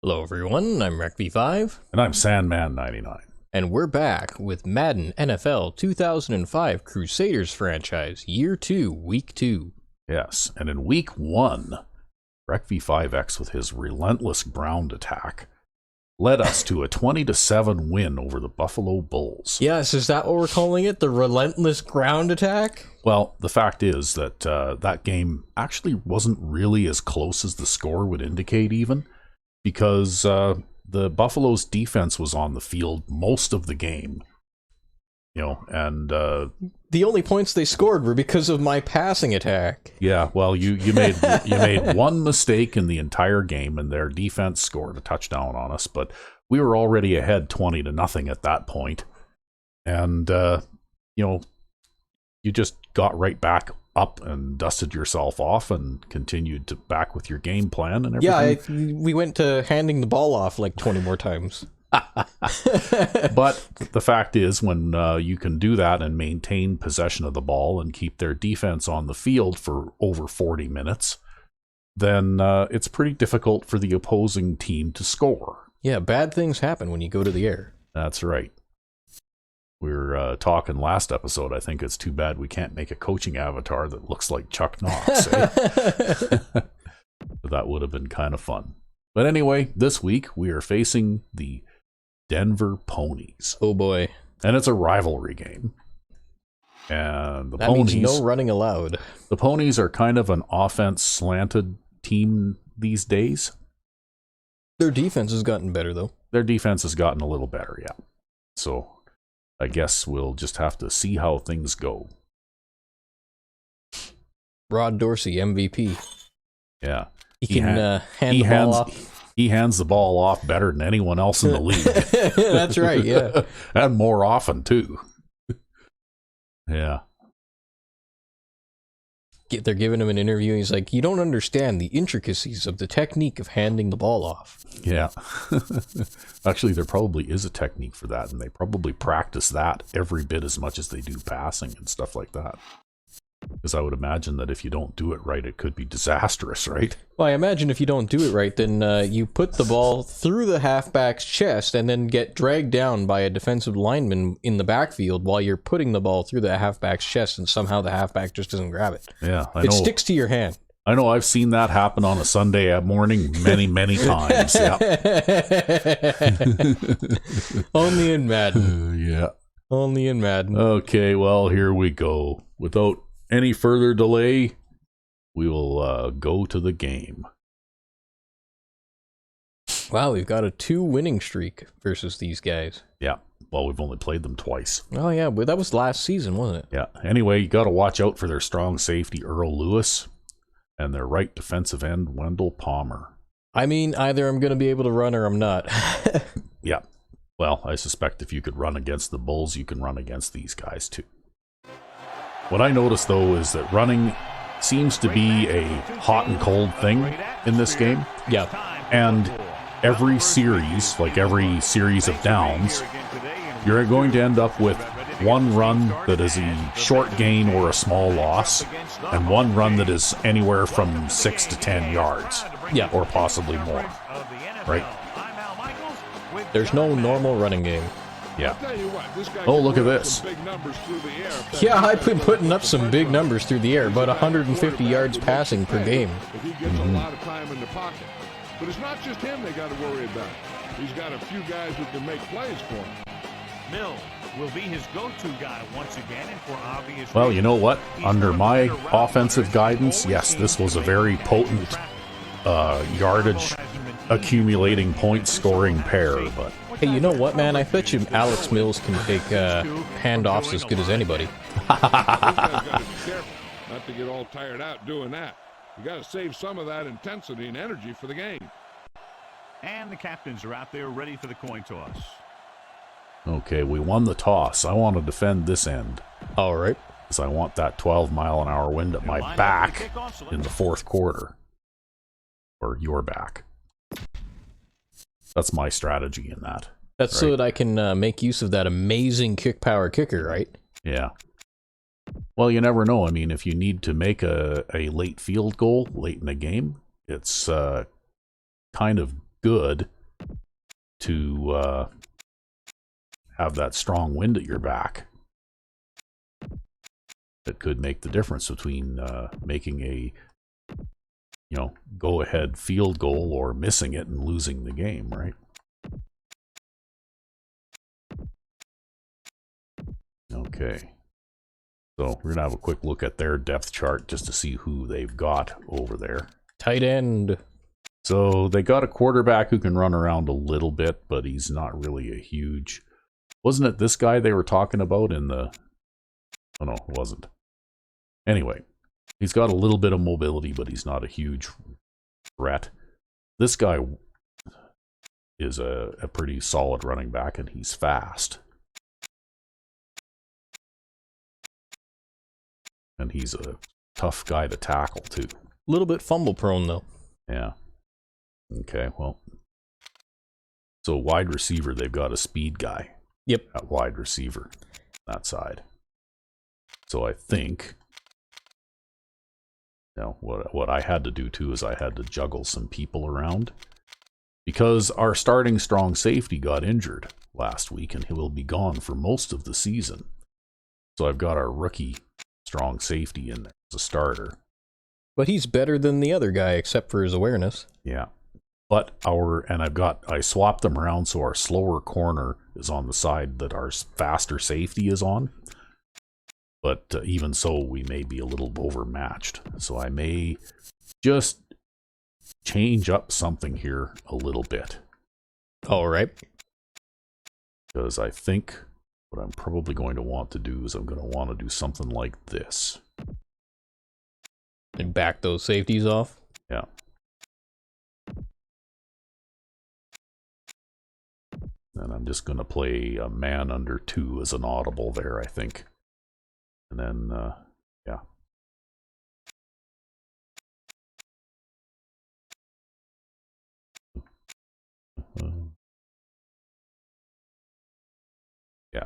Hello everyone, I'm RecV5. And I'm Sandman99. And we're back with Madden NFL 2005 Crusaders franchise, Year 2, Week 2. Yes, and in Week 1, RecV5X with his relentless ground attack led us to a 20-7 win over the Buffalo Bulls. Yes, is that what we're calling it? The relentless ground attack? Well, the fact is that that game actually wasn't really as close as the score would indicate even, because the Buffalo's defense was on the field most of the game. You know, and the only points they scored were because of my passing attack. Yeah, well, you made one mistake in the entire game, and their defense scored a touchdown on us. But we were already ahead 20-0 at that point, and you just got right back up and dusted yourself off and continued to back with your game plan and everything. Yeah, we went to handing the ball off like 20 more times. But the fact is, when you can do that and maintain possession of the ball and keep their defense on the field for over 40 minutes, then it's pretty difficult for the opposing team to score. Yeah, bad things happen when you go to the air. That's right. We were talking last episode, I think it's too bad we can't make a coaching avatar that looks like Chuck Knox. Eh? But that would have been kind of fun. But anyway, this week we are facing the Denver Ponies. Oh boy. And it's a rivalry game. And the that Ponies, means no running allowed. The Ponies are kind of an offense slanted team these days. Their defense has gotten better though. Their defense has gotten a little better, yeah. So I guess we'll just have to see how things go. Rod Dorsey, MVP. Yeah. He can hand the ball off. He hands the ball off better than anyone else in the league. That's right, yeah. And more often, too. Yeah. They're giving him an interview, and he's like, you don't understand the intricacies of the technique of handing the ball off. Yeah. Actually, there probably is a technique for that, and they probably practice that every bit as much as they do passing and stuff like that. Because I would imagine that if you don't do it right, it could be disastrous, right? Well, I imagine if you don't do it right, then you put the ball through the halfback's chest and then get dragged down by a defensive lineman in the backfield while you're putting the ball through the halfback's chest, and somehow the halfback just doesn't grab it. Yeah, I know. It sticks to your hand. I know, I've seen that happen on a Sunday morning many, many times. Yeah. Only in Madden. Yeah. Only in Madden. Okay, well, here we go. Without any further delay, we will go to the game. Wow, we've got a 2-winning streak versus these guys. Yeah, well, we've only played them twice. Oh yeah, but that was last season, wasn't it? Yeah, anyway, you got to watch out for their strong safety, Earl Lewis, and their right defensive end, Wendell Palmer. I mean, either I'm going to be able to run or I'm not. Yeah, well, I suspect if you could run against the Bulls, you can run against these guys too. What I noticed, though, is that running seems to be a hot and cold thing in this game. Yeah. And every series, like every series of downs, you're going to end up with one run that is a short gain or a small loss, and one run that is anywhere from 6 to 10 yards. Yeah. Or possibly more. Right? There's no normal running game. Yeah. Oh, look at this. Yeah, I've been putting up some big numbers through the air, about 150 yards passing per game. He gets a lot of time in the pocket. But it's not just him they got to worry about. He's got a few guys who can make plays for him. Mills will be his go-to guy once again, and for obvious Well, you know what? Under my offensive guidance, yes, this was a very potent yardage accumulating point scoring pair, but Hey, you know what, man? I bet you Alex Mills can take handoffs as good as anybody. Not to get all tired out doing that. You got to save some of that intensity and energy for the game. And the captains are out there ready for the coin toss. okay, we won the toss. I want to defend this end. All right. Because I want that 12-mile-an-hour wind at my back in the fourth quarter. Or your back. That's my strategy in that. That's right? so that I can make use of that amazing kick power kicker, right? Yeah. Well, you never know. I mean, if you need to make a late field goal late in the game, it's kind of good to have that strong wind at your back. That could make the difference between making a go-ahead field goal or missing it and losing the game, right? Okay. So we're going to have a quick look at their depth chart just to see who they've got over there. Tight end. So they got a quarterback who can run around a little bit, but he's not really a huge... Wasn't it this guy they were talking about in the... Oh no, it wasn't. Anyway, he's got a little bit of mobility, but he's not a huge threat. This guy is a pretty solid running back, and he's fast. And he's a tough guy to tackle, too. A little bit fumble prone, though. Yeah. Okay, well. So wide receiver, they've got a speed guy. Yep. At wide receiver, that side. So I think... Now, what I had to do, too, is I had to juggle some people around. Because our starting strong safety got injured last week, and he will be gone for most of the season. So I've got our rookie strong safety in there as a starter. But he's better than the other guy, except for his awareness. Yeah. But I swapped them around so our slower corner is on the side that our faster safety is on. But even so, we may be a little overmatched. So I may just change up something here a little bit. All right. Because I think what I'm probably going to want to do is I'm going to want to do something like this. And back those safeties off? Yeah. And I'm just going to play a man under 2 as an audible there, I think. And then, yeah. Yeah.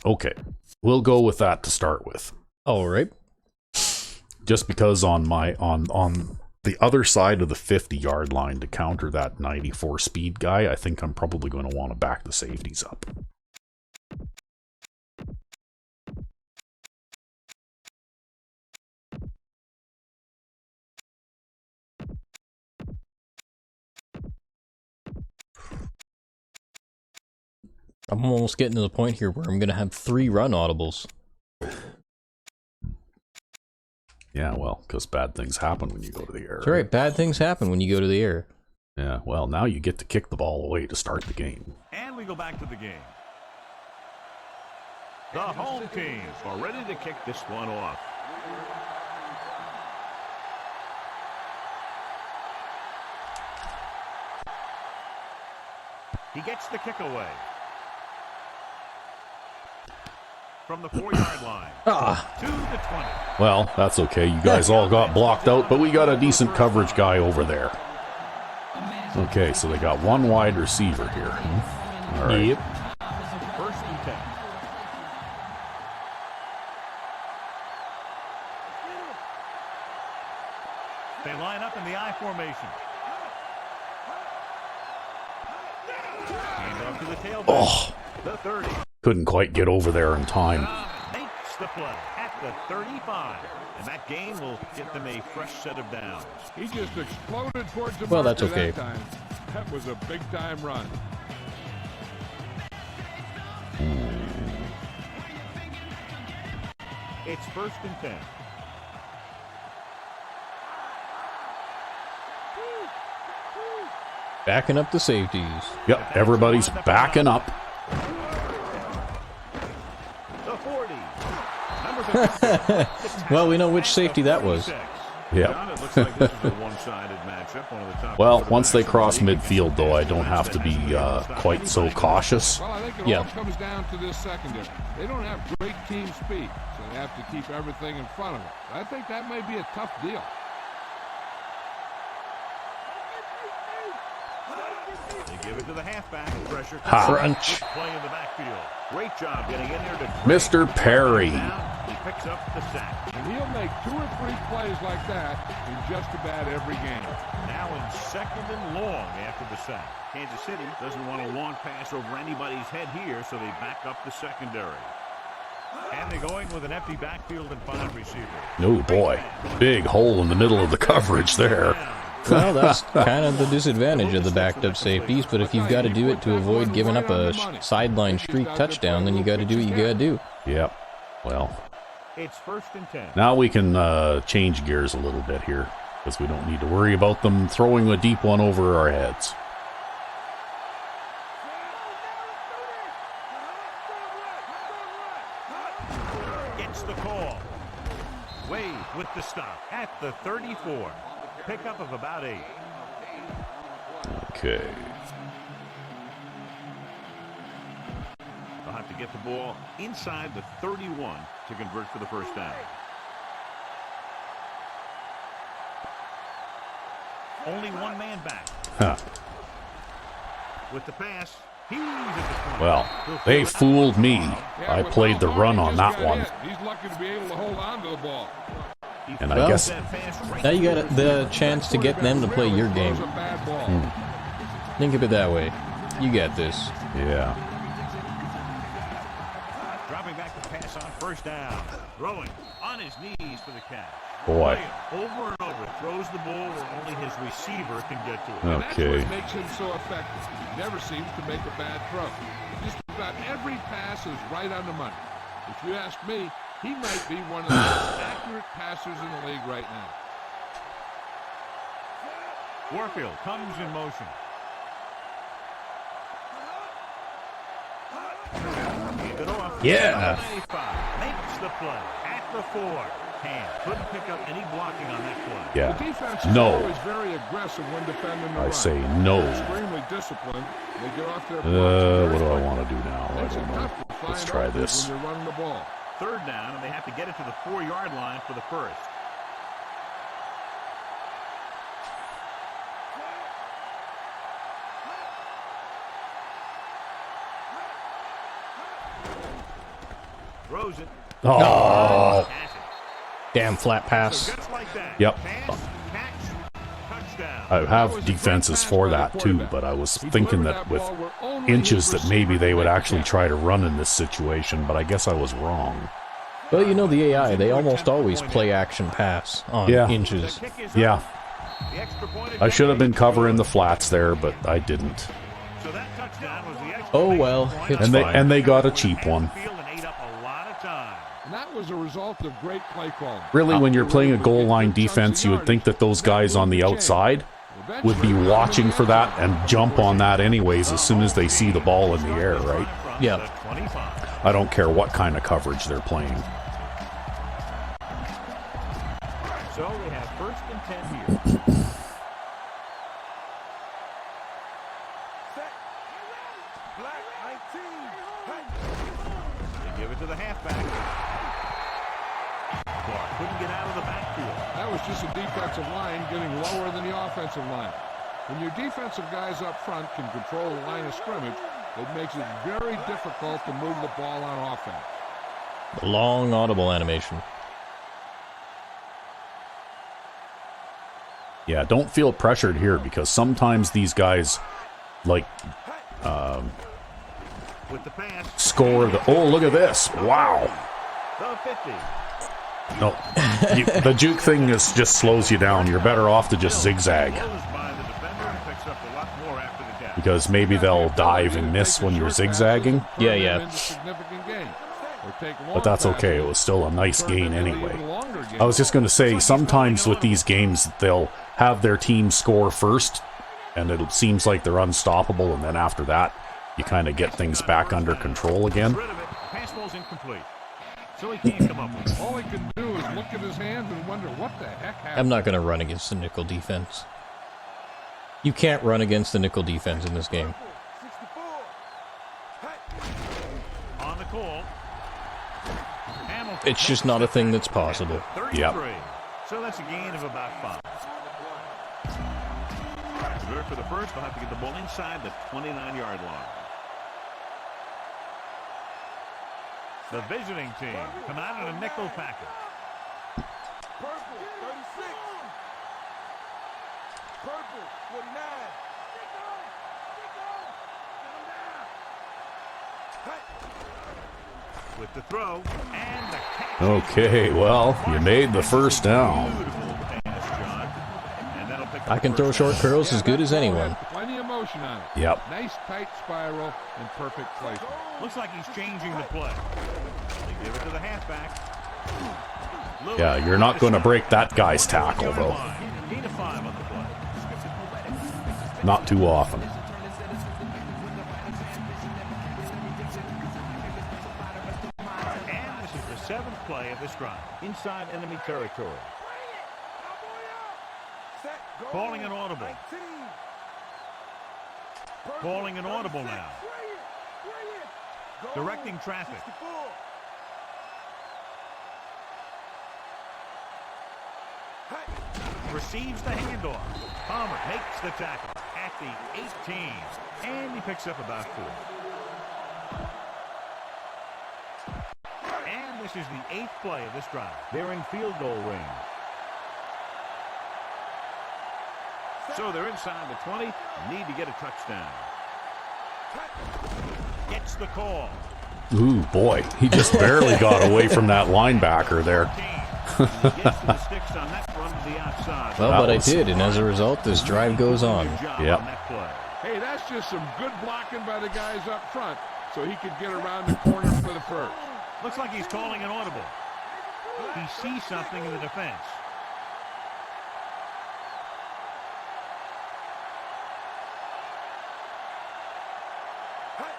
Okay. We'll go with that to start with. All right. Just because on the other side of the 50-yard line to counter that 94 speed guy, I think I'm probably going to want to back the safeties up. I'm almost getting to the point here where I'm going to have 3 run audibles. Yeah, well, because bad things happen when you go to the air. That's right. Bad things happen when you go to the air. Yeah, well, now you get to kick the ball away to start the game. And we go back to the game. The home team are ready to kick this one off. He gets the kick away. From the 4-yard line. To the 20. Well, that's okay. You guys all got blocked out, but we got a decent coverage guy over there. Okay, so they got 1 wide receiver here. All right. Yep. First and 10. They line up in the I formation. Hand off to the tailback. Oh, The 30. couldn't quite get over there in time. Makes the play at the 35. And that gain will get them a fresh set of downs. He just exploded towards the Well, that's marker okay. that time. That was a big-time run. It's first and 10. Backing up the safeties. Yep, everybody's backing up. The 40. Number 56. Well, we know which safety that was. Yep. John, it looks like this is a one-sided matchup. One of the top Well, once they quarterbacks cross in the league. midfield, though, I don't have to be quite so cautious. Well, I think it Yeah. all comes down to this secondary. They don't have great team speed, so they have to keep everything in front of them. I think that may be a tough deal. They give it to the halfback. Pressure. Ha. Crunch. Play in the backfield. Great job getting in there to Mr. Perry. He picks up the sack. And he'll make 2 or 3 plays like that in just about every game. Now in 2nd and long after the sack. Kansas City doesn't want a long pass over anybody's head here, so they back up the secondary. And they're going with an empty backfield and 5 receivers. Oh, boy. Big hole in the middle of the coverage there. Well, that's kind of the disadvantage of the backed up safeties, but if you've got to do it to avoid giving up a sideline streak touchdown, then you got to do what you got to do. Yep. Well, it's 1st and 10. now we can change gears a little bit here, because we don't need to worry about them throwing a deep one over our heads. Gets the call. Wade with the stop at the 34. Pickup of about 8. Okay. They'll have to get the ball inside the 31 to convert for the first down. Only one man back. Huh. With the pass, he's at the 20. Well, they fooled me. I played the run on that one. He's lucky to be able to hold on to the ball. And I guess Now you got the chance to get them to play your game. Think of it that way. You got this. Yeah. Dropping back the pass on first down. Throwing on his knees for the catch. Boy. Over and over. Throws the ball where only his receiver can get to it. And that's Okay. what makes him so effective. He never seems to make a bad throw. Just about every pass is right on the money. If you ask me, he might be one of the most accurate passers in the league right now. Warfield comes in motion. Hand it off. Yeah. 95. Makes the play at the 4. Hand couldn't pick up any blocking on that play. Yeah. The defense is No. always very aggressive when defending the I run. say no. Extremely disciplined. They get off their What do I want to do now? I don't know. Let's try this. When you're running the ball. 3rd down, and they have to get it to the 4-yard line for the first. Throws it. Oh. Pass it. Damn flat pass. So just like that. Yep. Pass, catch, touchdown. I have defenses for that too, but I was thinking that with inches that maybe they would actually try to run in this situation, but I guess I was wrong. Well, you know the AI, they almost always play action pass on Yeah. inches. The kick is Yeah. up. The extra point I should have been covering the flats there, but I didn't. So that touchdown was the Oh well, exclamation it's And they fine. and they got a cheap one. field and ate up a lot of time. And that was a result of great play calling. Really, when you're playing a goal line defense, you would think that those guys on the outside would be watching for that and jump on that anyways as soon as they see the ball in the air, right? Yeah. The 25. I don't care what kind of coverage they're playing. So we have 1st and 10 here. They give it to the halfback. Clark couldn't get out of the backfield. That was just a defensive line getting lower than the offensive line. When your defensive guys up front can control the line of scrimmage, it makes it very difficult to move the ball on offense. Long audible animation. Yeah, don't feel pressured here because sometimes these guys like With the pass. score the. Oh, look at this! Wow. The 50. No, the juke thing just slows you down. You're better off to just zigzag Blows by the defender and picks up a lot more after the catch. because maybe they'll dive and miss when you're zigzagging. Yeah, yeah. But that's okay. It was still a nice gain anyway. I was just going to say, sometimes with these games, they'll have their team score first, and it seems like they're unstoppable, and then after that, you kind of get things back under control again. Rid of it. Pass ball's incomplete. So he can't come up with it. All he can do is look at his hands and wonder what the heck happened. I'm not going to run against the nickel defense. You can't run against the nickel defense in this game. On the call. It's just not a thing that's possible. 33. Yep. So that's a gain of about 5. Good for the first. They'll have to get the ball inside the 29-yard line. The visiting team come out in a nickel package. Purple, 36. Purple, 49. With the throw and the catch. Okay, well, you made the first down. Beautiful pass, John. And that'll pick up I can the throw first short down. curls as good as anyone. Plenty of motion on it. Yep. Nice tight spiral and perfect placement. Looks like he's changing the play. They give it to the halfback. Yeah, you're not going to break that guy's tackle, though. Gain of 5 on the play. Not too often. And this is the 7th play of this drive. Inside enemy territory. Calling an audible. Calling an audible now. Directing traffic. Receives the handoff. Palmer makes the tackle at the 18. And he picks up about 4. And this is the 8th play of this drive. They're in field goal range. So they're inside the 20. Need to get a touchdown. Gets the call. Ooh, boy, he just barely got away from that linebacker there. Gets to the sticks on that run to the outside. Well, That but I was- did, and as a result, this drive goes on. Good job Yep. on that play. Hey, that's just some good blocking by the guys up front so he could get around the corner for the first. Looks like he's calling an audible. He sees something in the defense.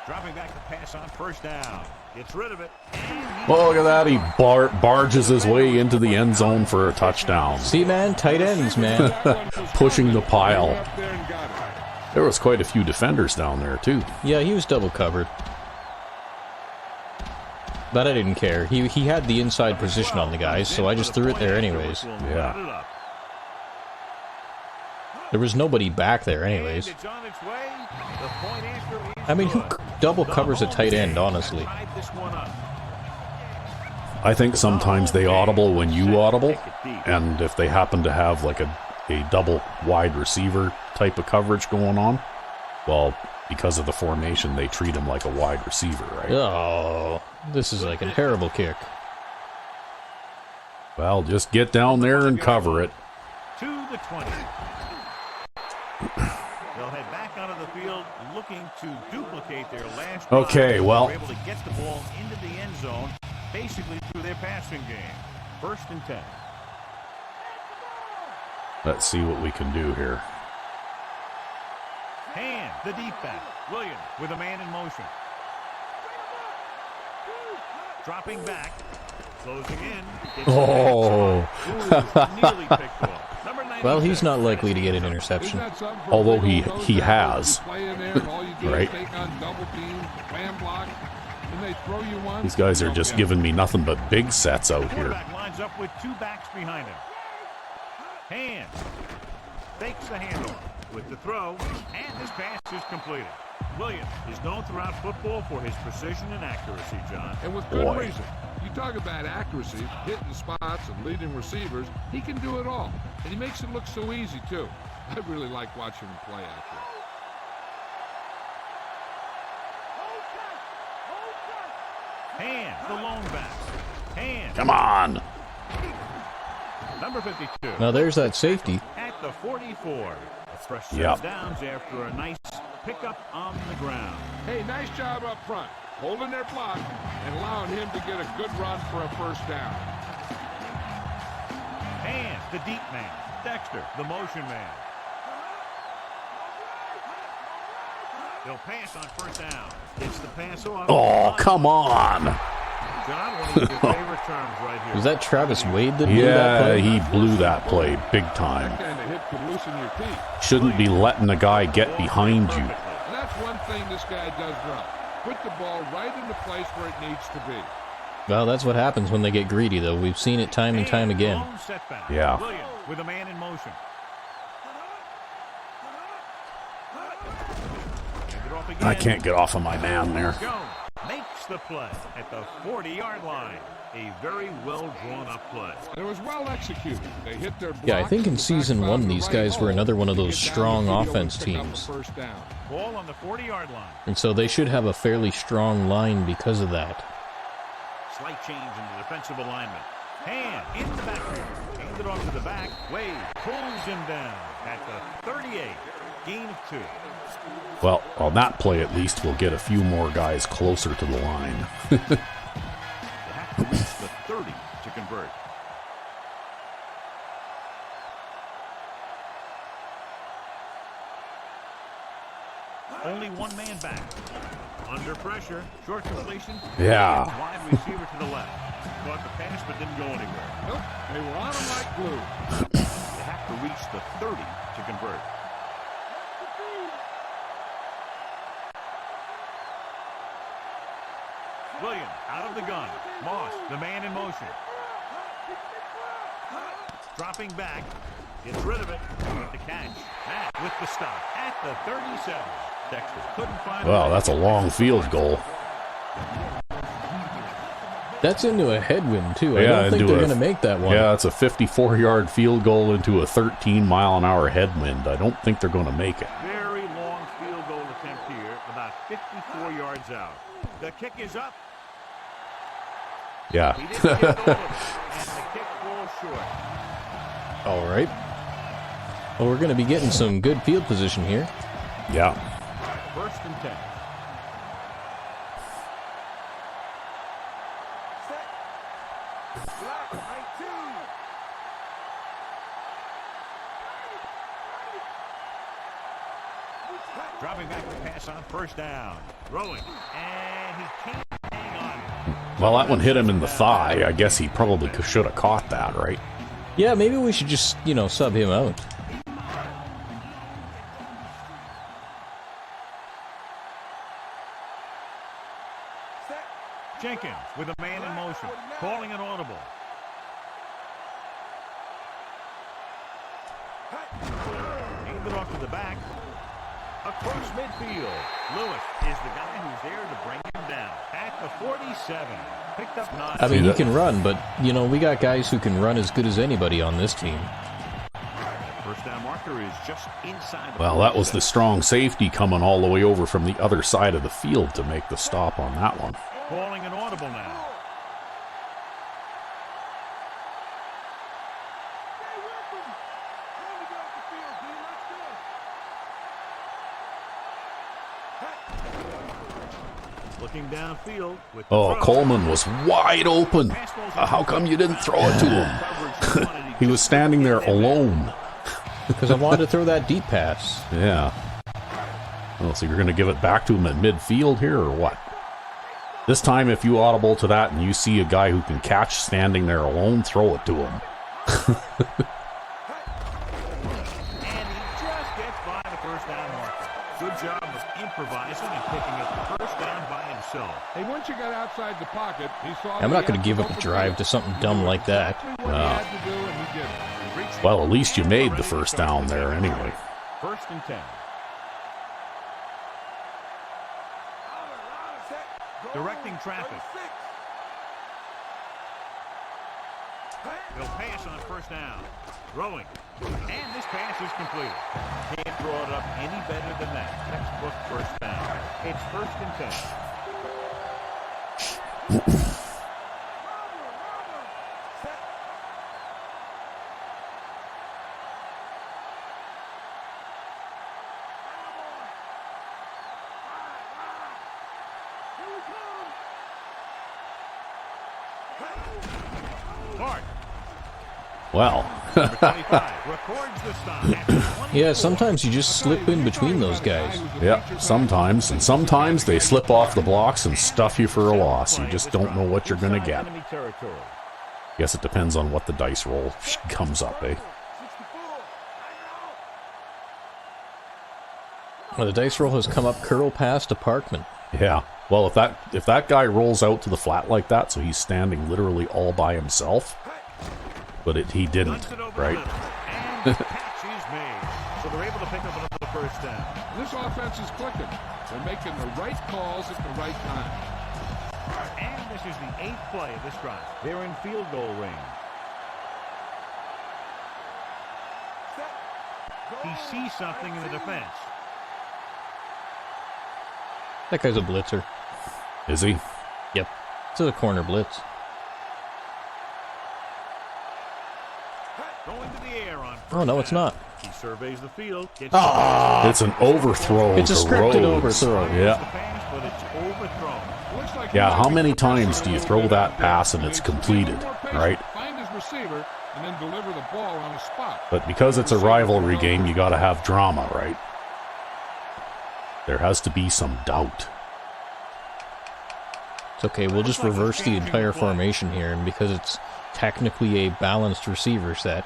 Dropping back the pass on first down. Gets rid of it. Oh, look at that. He barges his way into the end zone for a touchdown. See, man, tight ends, man. Pushing the pile. Up there and got it. There was quite a few defenders down there, too. Yeah, he was double covered. But I didn't care. He had the inside position on the guys, so I just threw it there anyways. Yeah. There was nobody back there anyways. It's on its way. The point answer is I mean, who good. double covers a tight end, honestly? Tied this one up. I think sometimes they audible when you audible, and if they happen to have like a double wide receiver type of coverage going on, well, because of the formation, they treat him like a wide receiver, right? Oh, this is like a terrible kick. Well, just get down there and cover it. To the 20. They'll head back onto the field looking to duplicate their last drive. Okay, well. They were able to get the ball into the end zone basically through their passing game. 1st and 10. Let's see what we can do here. Hand, the deep back. Williams with a man in motion. Dropping back. Closing in. It's Oh. nearly picked off. Number 96. Well, he's not likely to get an interception. Isn't that something for Although a big he- old he nose has. tackle? You play in there and all you do Right. is take on double teams, man block, and they throw you one. These guys you are don't just get giving me nothing but big sets out here. Quarterback lines up with 2 backs behind him. Hand. Fakes the handoff with the throw, and this pass is completed. Williams is known throughout football for his precision and accuracy, John. And with good Boy. reason. You talk about accuracy, hitting spots, and leading receivers. He can do it all. And he makes it look so easy, too. I really like watching him play out there. Hand, the lone back. Hand, Come on. number 52. Now there's that safety. At the 44. A fresh set Yep. of downs after a nice pickup on the ground. Hey, nice job up front. Holding their block and allowing him to get a good run for a first down. Hand, the deep man. Dexter, the motion man. They'll pass on first down. Gets the pass off. Oh, come on. John, one of your favorite terms right here. Was that Travis Wade that blew that Yeah, play? he blew that play big time. That kind of hit could loosen your teeth. Shouldn't be letting the guy get behind you. And that's one thing this guy does well. Put the ball right in the place where it needs to be. Well, that's what happens when they get greedy, though. We've seen it time and time again. Long setback. Yeah. Williams with a man in motion. Get it off again. I can't get off of my man there. Jones makes the play at the 40-yard line. A very well-drawn-up play. It was well executed. They hit their block. Yeah, I think in The season back 1, found the these right guys were hole another one of to those get down strong the field and offense pick up teams. the first down. Ball on the 40-yard line. And so they should have a fairly strong line because of that. Slight change in the defensive alignment. Hand in the backfield. Hands it off to the back. Wade pulls him down at the 38. Gain of 2. Well, on that play at least, we'll get a few more guys closer to the line. They have to reach the 30 to convert. Only one man back. Under pressure. Short completion. Yeah. Wide receiver to the left. Caught the pass but didn't go anywhere. Nope, they were on him like glue. They have to reach the 30 to convert. Williams out of the gun. Moss, the man in motion. Dropping back. Gets rid of it. With the catch. Matt with the stop at the 37. Dexter couldn't find Wow, that's a long field goal. That's into a headwind, too. I Yeah, don't think into they're a- going to make that one. Yeah, it's a 54-yard field goal into a 13-mile-an-hour headwind. I don't think they're going to make it. Very long field goal attempt here. About 54 yards out. The kick is up. Yeah. He didn't get it over. And the kick falls short. All right. Well, we're going to be getting some good field position here. Yeah. First and 10. Block, 19. Dropping back to pass on first down. Throwing. And he can't hang on. Well, that one hit him in the thigh. I guess he probably should have caught that, right? Yeah, maybe we should just, sub him out. Jenkins with a man in motion. Calling an audible. Aimed it off to the back. Across midfield. Lewis is the guy who's there to bring him down. At the 47. Picked up 9. I mean, See, he can run, but, we got guys who can run as good as anybody on this team. First down marker is just inside. Well, that was the strong safety coming all the way over from the other side of the field to make the stop on that one. Calling an audible now. Looking downfield with the Oh, throw. Coleman was wide open. How come you didn't throw it to him? He was standing there alone. Because I wanted to throw that deep pass. Yeah. Well, so you're going to give it back to him at midfield here or what? This time, if you audible to that and you see a guy who can catch standing there alone, throw it to him. And he just gets by the first down marker. Good job of improvising and picking up the first down by himself. Hey, once you got outside the pocket, he saw. I'm not going to give up a drive to something dumb like that. Exactly what he had to do, and he did it. He reached Well, at least you made the first down there anyway. First and 10. Directing traffic. He'll pass on first down. Throwing. And this pass is completed. Can't draw it up any better than that. Textbook first down. It's first and 10. Clark. Well, Number 25 records the stop after 24. Yeah, sometimes you just slip in between those guys. yeah, sometimes. And sometimes they slip off the blocks and stuff you for a loss. You just don't know what you're going to get. Enemy territory. Guess it depends on what the dice roll comes up, eh? Well, the dice roll has come up curl past apartment. Yeah. Well, if that guy rolls out to the flat like that, so he's standing literally all by himself, but he didn't, Runs it over right? the middle. And the catch is made. So they're able to pick up another first down. This offense is clicking. They're making the right calls at the right time. And this is the 8th play of this drive. They're in field goal range. He sees something in the defense. That guy's a blitzer. Is he? Yep. It's a corner blitz. Going to the air on first Oh, no, it's down. not. He surveys the field. Gets It's an overthrow. It's a to scripted Rhodes. overthrow. the Yeah. pass, but it's overthrown. Looks like Yeah, he how might many be times do you throw that pass and it's completed, right? Find his receiver and then deliver the ball on the spot. But because it's a rivalry game, you got to have drama, right? There has to be some doubt. It's okay, we'll just reverse the entire formation here, and because it's technically a balanced receiver set,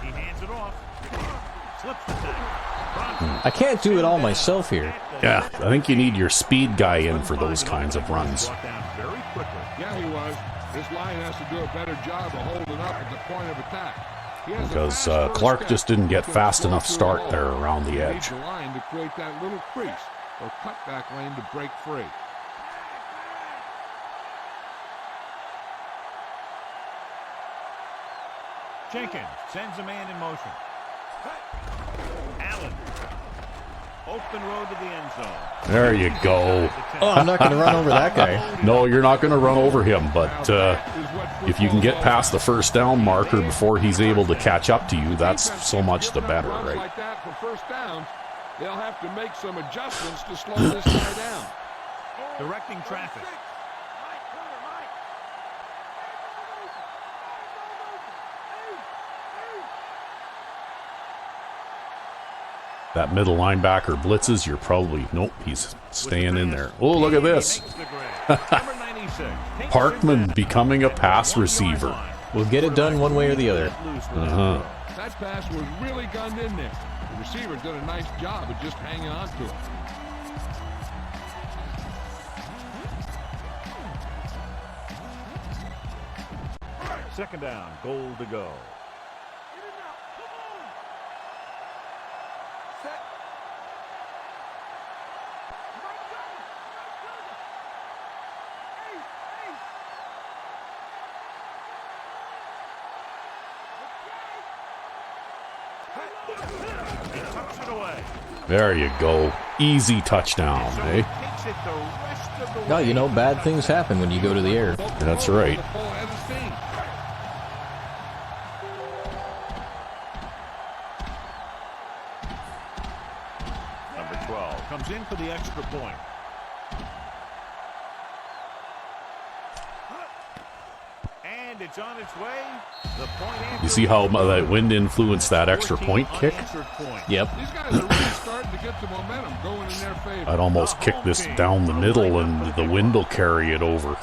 He hands it off. Slips the tackle. I can't do it all myself here. Yeah, I think you need your speed guy in for those kinds of runs. Brought down very quickly. Yeah, he was. This line has to do a better job of holding up at the point of attack. He has a Because fast first Clark step. just didn't get He's fast gonna enough go through start the there hole. around the He edge. needs the line to create that little crease or cutback lane to break free. Jenkins sends a man in motion. Allen. Open road to the end zone. There you go. Oh, I'm not going to run over that guy. No, you're not going to run over him, but if you can get past the first down marker before he's able to catch up to you, that's so much the better, right? Like that for first downs, they'll have to make some adjustments to slow this guy down. Directing traffic. That middle linebacker blitzes, you're probably, nope, he's staying in there. Oh, look at this. Number 96. Parkman becoming a pass receiver. We'll get it done one way or the other. Uh-huh. That pass was really gunned in there. The receiver did a nice job of just hanging on to it. Second down, goal to go. He tucks it away. There you go. Easy touchdown, So eh? he takes it the rest of the No, way. you know, bad things happen when you go to the air. That's right. The full head of steam. Number 12 comes in for the extra point. And it's on its way. The point You see how that wind influenced that extra point kick? Yep. These guys are really starting to get the momentum going in their favor. I'd almost kick this down the middle and the wind will carry it over.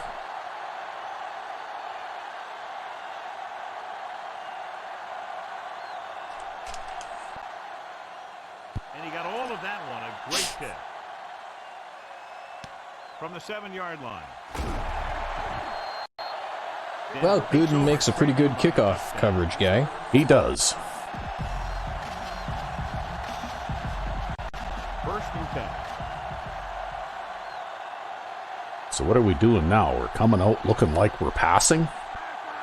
And he got all of that one. A great kick. From the 7-yard line. Well, Gooden makes a pretty good kickoff coverage guy. He does. First and 10. So what are we doing now? We're coming out looking like we're passing?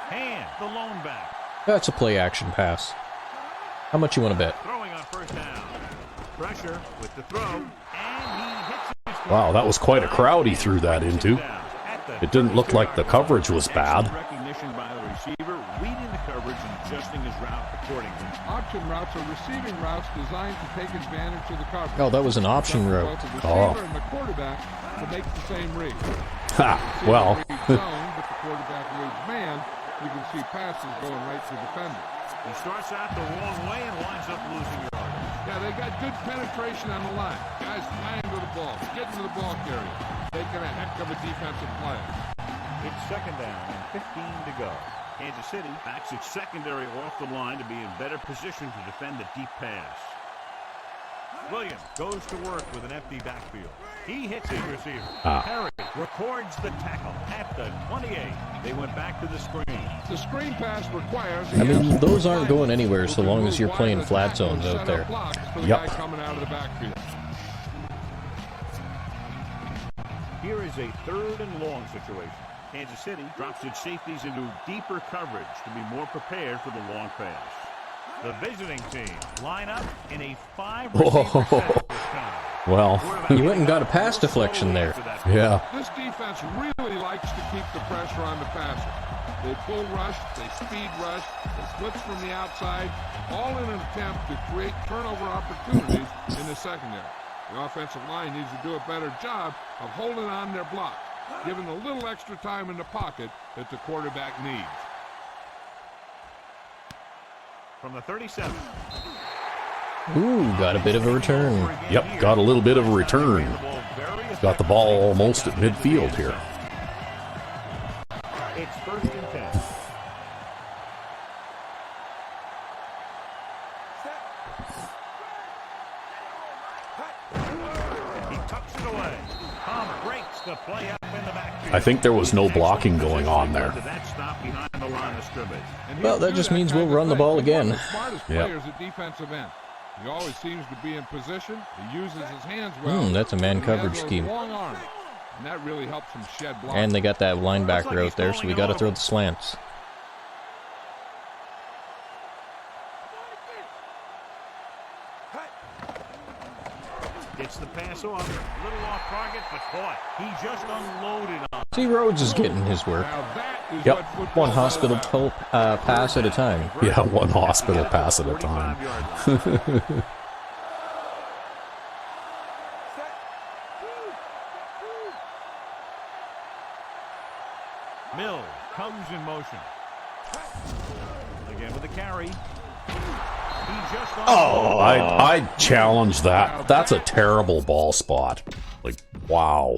Hand, the lone back. That's a play action pass. How much you want to bet? Throwing on first down. Pressure with the throw. And he hits it. Wow, that was quite a crowd he threw that into. It didn't look like the coverage was bad. Recognition by the receiver, reading the coverage and adjusting his route accordingly. Option routes are receiving routes designed to take advantage of the coverage. Oh, that was an option route. Both the receiver Oh. and the quarterback to make the same read. Ha, well, Receiver reads zone, but the quarterback reads man. You can see passes going right to defender. He starts out the wrong way and winds up losing yardage. Yeah, they got good penetration on the line. Guys flying to the ball, getting to the ball carrier, taking a heck of a defensive play. It's second down and 15 to go. Kansas City backs its secondary off the line to be in better position to defend a deep pass. Williams goes to work with an empty backfield. He hits his receiver. Harry records the tackle at the 28. They went back to the screen. The screen pass requires. I mean, those aren't going anywhere so long as you're playing flat zones out there. Yep. Coming out of the backfield. Here is a 3rd and long situation. Kansas City drops its safeties into deeper coverage to be more prepared for the long pass. The visiting team line up in a 5-receiver set this time. Well, You went and got a pass deflection there. yeah. This defense really likes to keep the pressure on the passer. They pull rush, they speed rush, they blitz from the outside, all in an attempt to create turnover opportunities in the secondary. The offensive line needs to do a better job of holding on their block, giving a little extra time in the pocket that the quarterback needs. From the 37. Ooh, got a bit of a return. Yep, got a little bit of a return. Got the ball almost at midfield here. It's 1st and 10. He tucks it away. Tom breaks the play up in the backfield. I think there was no blocking going on there. That stop behind the line of scrimmage. Well, that just means we'll run the ball again. He's one of the smartest players at defensive end. He always seems to be in position. He uses his hands well. That's a man and he has coverage those scheme. long arms, and that really helps him shed block. And they got that linebacker out there, so we got to throw the slants. Gets the pass off. A little off target, but boy, he just unloaded on. See, Rhodes is getting his work. Now that is Yep. what football One is all hospital about. pass at a time. Yeah, one hospital pass at a 45 time. yard line. Mills comes in motion. Again with the carry. He just Oh, I'd challenge that. That's a terrible ball spot. Like, wow.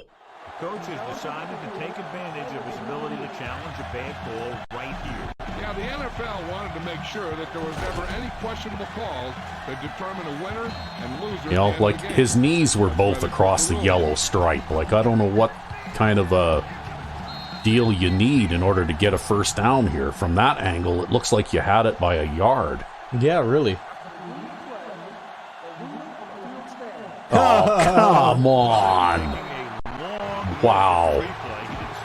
The coach has decided to take advantage of his ability to challenge a bad call right here. Yeah, the NFL wanted to make sure that there was never any questionable calls that determine a winner and loser. You know, at the end like of the game. his knees were both across the yellow stripe. Like, I don't know what kind of a deal you need in order to get a first down here. From that angle, it looks like you had it by a yard. Yeah, really. Oh, come on. Wow.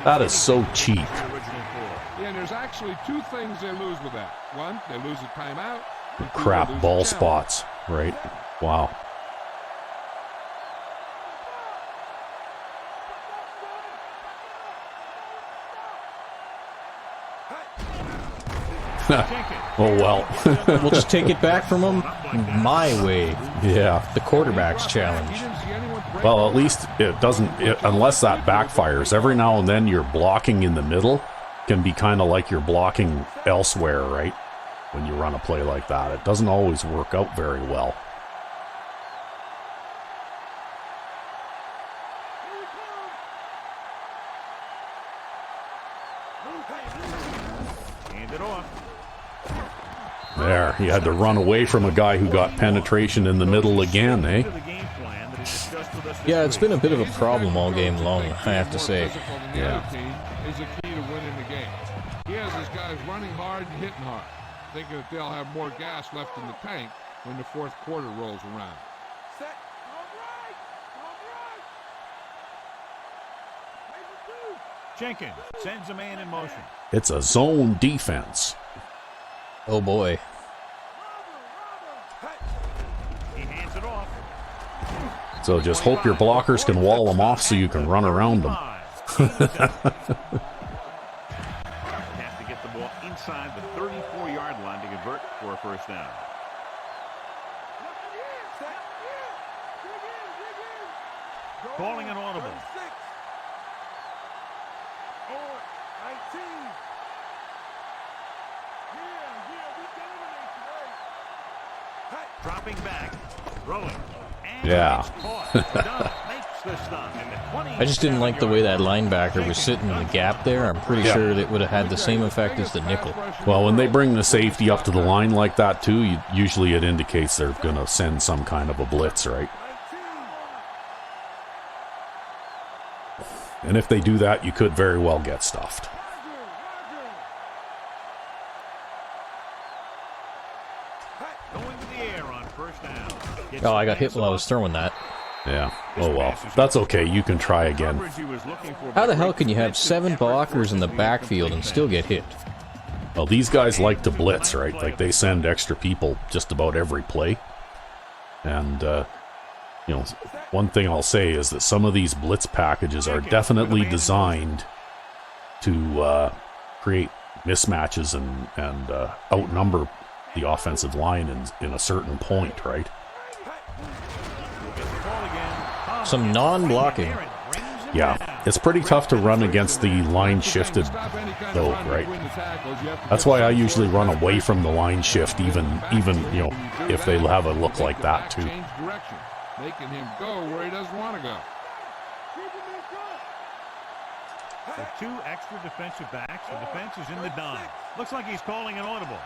That is so cheap. Yeah, and there's actually 2 things they lose with that. One, they lose a timeout. and 2, they Crap lose a ball challenge. spots, right? Wow. Oh, well. We'll just take it back from him my way. Yeah. The quarterback's He challenge. didn't see anyone break Well, at least it doesn't, unless that backfires. Every now and then your blocking in the middle can be kind of like you're blocking elsewhere, right? When you run a play like that. It doesn't always work out very well. Hand it off. There, he had to run away from a guy who got penetration in the middle again, eh? To the game plan that he discussed with us this Yeah, it's been a week. bit of a problem all game long, I have to say. Physical than the other team is a key to winning the game. He has his guys running hard and hitting hard, thinking that they'll have more gas left in the tank when the 4th quarter rolls around. Set. All right. All right. Major 2. Jenkins sends a man in motion. It's a zone defense. Oh boy. He hands it off. So just hope your blockers can wall them off so you can run around them. Have to get the ball inside the 34-yard line to convert for a first down. Calling an audible. 36. On 19. Dropping back. Rolling. And Yeah. it's caught. Dunn makes the stop. And the I just didn't like the way that 27-yard linebacker was sitting in the gap there. I'm pretty Yeah. sure that would have had the same effect as the nickel. Well, when they bring the safety up to the line like that, too, usually it indicates they're going to send some kind of a blitz, right? And if they do that, you could very well get stuffed. Going to the air on first down. Gets Oh, I the got hit pass while I was off. throwing that. Yeah. Oh well. That's okay. You can try again. How the hell can you have 7 blockers in the backfield and still get hit? Well, these guys like to blitz, right? Like, they send extra people just about every play. And, you know, one thing I'll say is that some of these blitz packages are definitely designed to create mismatches and outnumber the offensive line in a certain point, right? Some non-blocking. Yeah, it's pretty tough to run against the line shifted, though, right? That's why I usually run away from the line shift, even you know, if they have a look like that too. Change direction, making him go where he doesn't want to go. The 2 extra defensive backs. The defense is in the dime. Looks like he's calling an audible.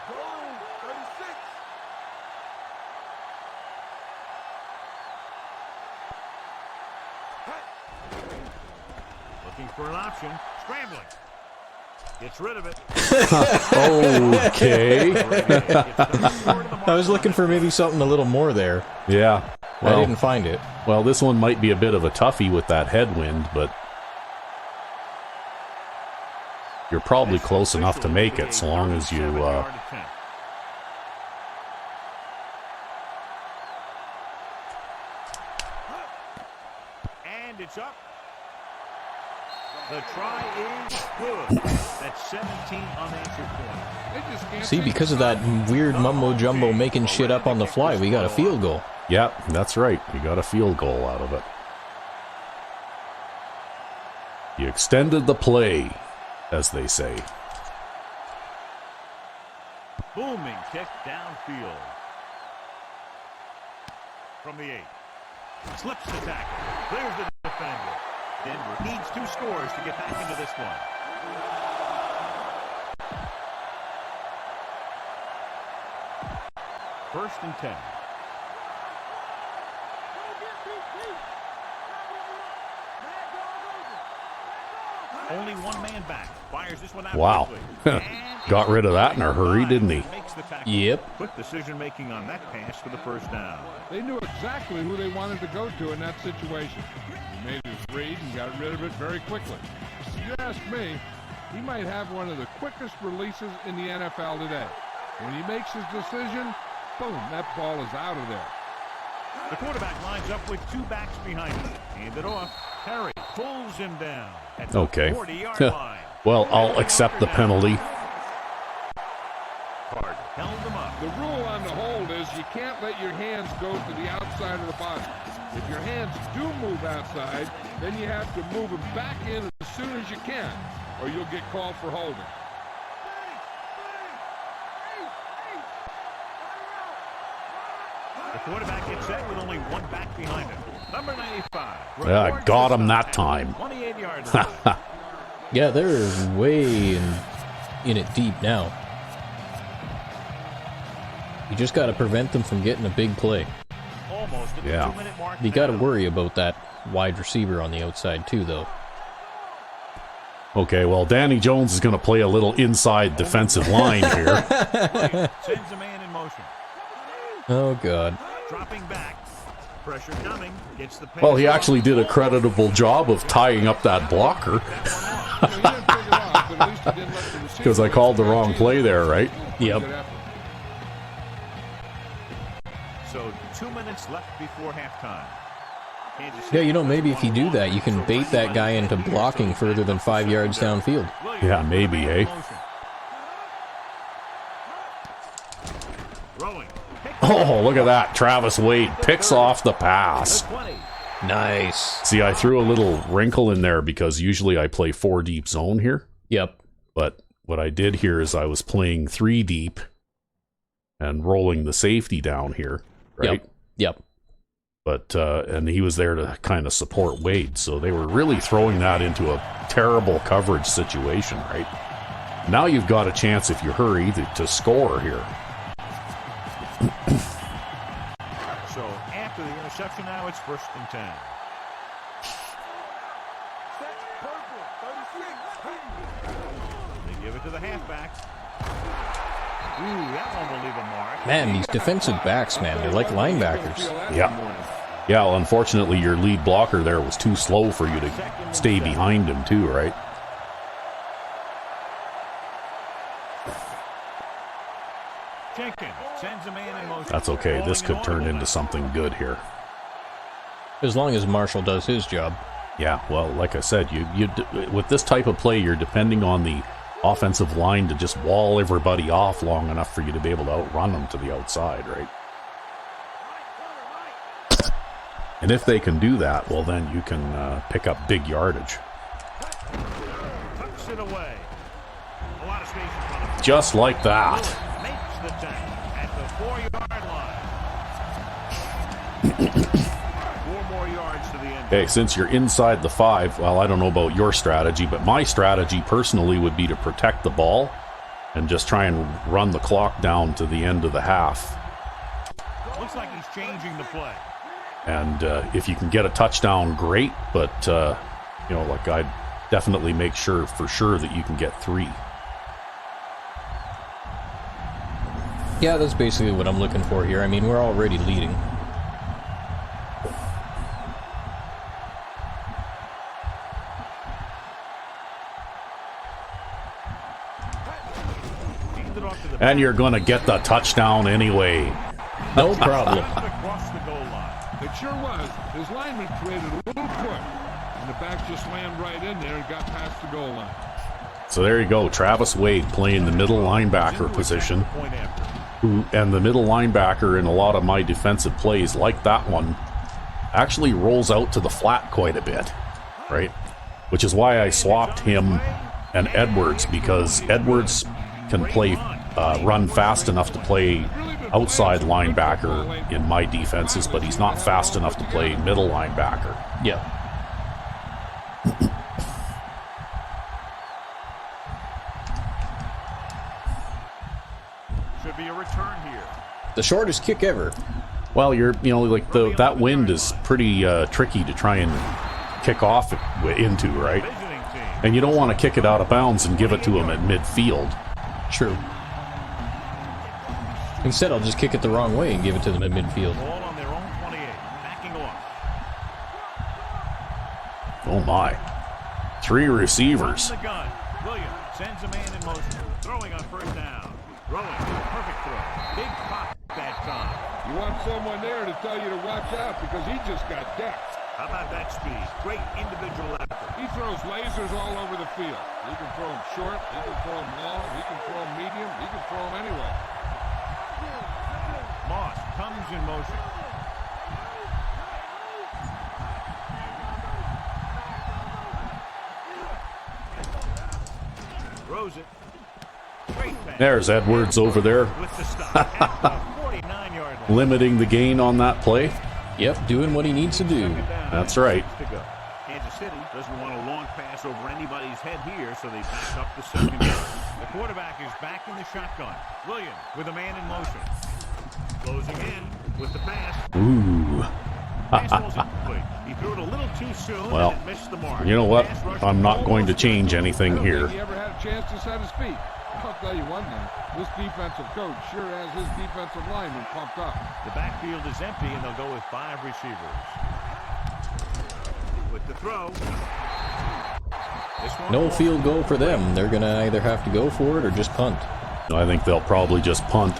Looking for an option. Scrambling. Gets rid of it. Okay. I was looking for maybe something a little more there. Yeah. I didn't find it. Well, this one might be a bit of a toughie with that headwind, but you're probably close enough to make it, so long as you and it's up. The try is good. That's 17 unanswered points. See, because of that weird mumbo-jumbo making shit up on the fly, we got a field goal. Yeah, that's right. You got a field goal out of it. You extended the play, as they say. Booming kick downfield. From the 8. Slips the tackle. Clears the defender. Denver needs 2 scores to get back into this one. First and 10. Only 1 man back. Fires this one out. Wow. Got rid of that in a hurry, didn't he? Yep. Quick decision making on that pass for the first down. They knew exactly who they wanted to go to in that situation. He made his read and got rid of it very quickly. If you ask me, he might have one of the quickest releases in the NFL today. When he makes his decision, boom, that ball is out of there. The quarterback lines up with 2 backs behind him. Hand it off. Terry pulls him down at the 40-yard line. Well, I'll accept the penalty. Hard held him up. The rule on the hold is you can't let your hands go to the outside of the body. If your hands do move outside, then you have to move them back in as soon as you can, or you'll get called for holding. The quarterback gets set with only 1 back behind him. Number 95. Yeah, I got him that time. 28-yard line. Yeah, they're way in it deep now. You just got to prevent them from getting a big play. Almost at the 2-minute mark. You got to worry about that wide receiver on the outside too, though. Okay, well, Danny Jones is going to play a little inside defensive line here. Sends a man in motion. Oh, God. Dropping back. Pressure coming. Gets the pass. Well, he actually did a creditable job of tying up that blocker. Because I called the wrong play there, right? Yep. So 2 minutes left before halftime. Yeah, you know, maybe if you do that, you can bait that guy into blocking further than 5 yards downfield. Yeah, maybe, eh? Oh, look at that. Travis Wade picks off the pass. Nice. See, I threw a little wrinkle in there because usually I play 4 deep zone here. Yep. But what I did here is I was playing 3 deep and rolling the safety down here, right? Yep. But, and he was there to kind of support Wade. So they were really throwing that into a terrible coverage situation, right? Now you've got a chance, if you hurry, to score here. So after the interception, now it's 1st and 10. They give it to the halfback. Ooh, that one will leave a mark. Man, these defensive backs, man, they're like linebackers. Yeah. Yeah, well, unfortunately, your lead blocker there was too slow for you to stay behind him, too, right? Jenkins sends a man in motion. That's okay. This could turn into something good here. As long as Marshall does his job. Yeah, well, like I said, with this type of play, you're depending on the offensive line to just wall everybody off long enough for you to be able to outrun them to the outside, right? And if they can do that, well, then you can pick up big yardage. Tucks it away. A lot of space in front of him. Just like that. Makes the tackle at the 4-yard line. 4 more yards to the end. Okay, since you're inside the 5, well, I don't know about your strategy, but my strategy personally would be to protect the ball and just try and run the clock down to the end of the half. Looks like he's changing the play. And if you can get a touchdown, great, but, like I'd definitely make sure that you can get 3. Yeah, that's basically what I'm looking for here. I mean, we're already leading. And you're going to get the touchdown anyway. No problem. Across the goal line. It sure was. His lineman created a little push, and the back just slammed right in there and got past the goal line. So there you go. Travis Wade playing the middle linebacker position. Point after. And the middle linebacker in a lot of my defensive plays, like that one, actually rolls out to the flat quite a bit, right? Which is why I swapped him and Edwards, because Edwards can play run fast enough to play outside linebacker in my defenses, but he's not fast enough to play middle linebacker. Yeah. Should be a return here. The shortest kick ever. Well, that wind is pretty tricky to try and kick off into, right? Visiting team. And you don't want to kick it out of bounds and give it to him at midfield. True. Instead, I'll just kick it the wrong way and give it to them at midfield. Ball on their own 28. Backing off. Oh my. 3 receivers. The gun. Williams sends a man in motion. Throwing on first down. Throwing. Perfect throw. Big pop that time. You want someone there to tell you to watch out because he just got decked. How about that speed? Great individual effort. He throws lasers all over the field. He can throw them short, he can throw them long, he can throw them medium, he can throw them anywhere. Moss comes in motion. Throws it. Great pass. There's Edwards over there, With the stop at the 49-yard line. limiting the gain on that play. Yep, doing what he needs to do. That's right. To go. Kansas City doesn't want a long pass over anybody's head here, so they back up the secondary. The quarterback is back in the shotgun. Williams with a man in motion. Closing in with the pass. Ooh. Pass was incomplete. He threw it a little too soon Well, and it missed the mark. You know what? Pass rush I'm not almost going to change I anything don't here. think he ever had a chance to set his feet. I'll tell you one thing. This defensive coach sure has his defensive lineman pumped up. The backfield is empty, and they'll go with 5 receivers. With the throw. This one No field goal for them. They're going to either have to go for it or just punt. I think they'll probably just punt.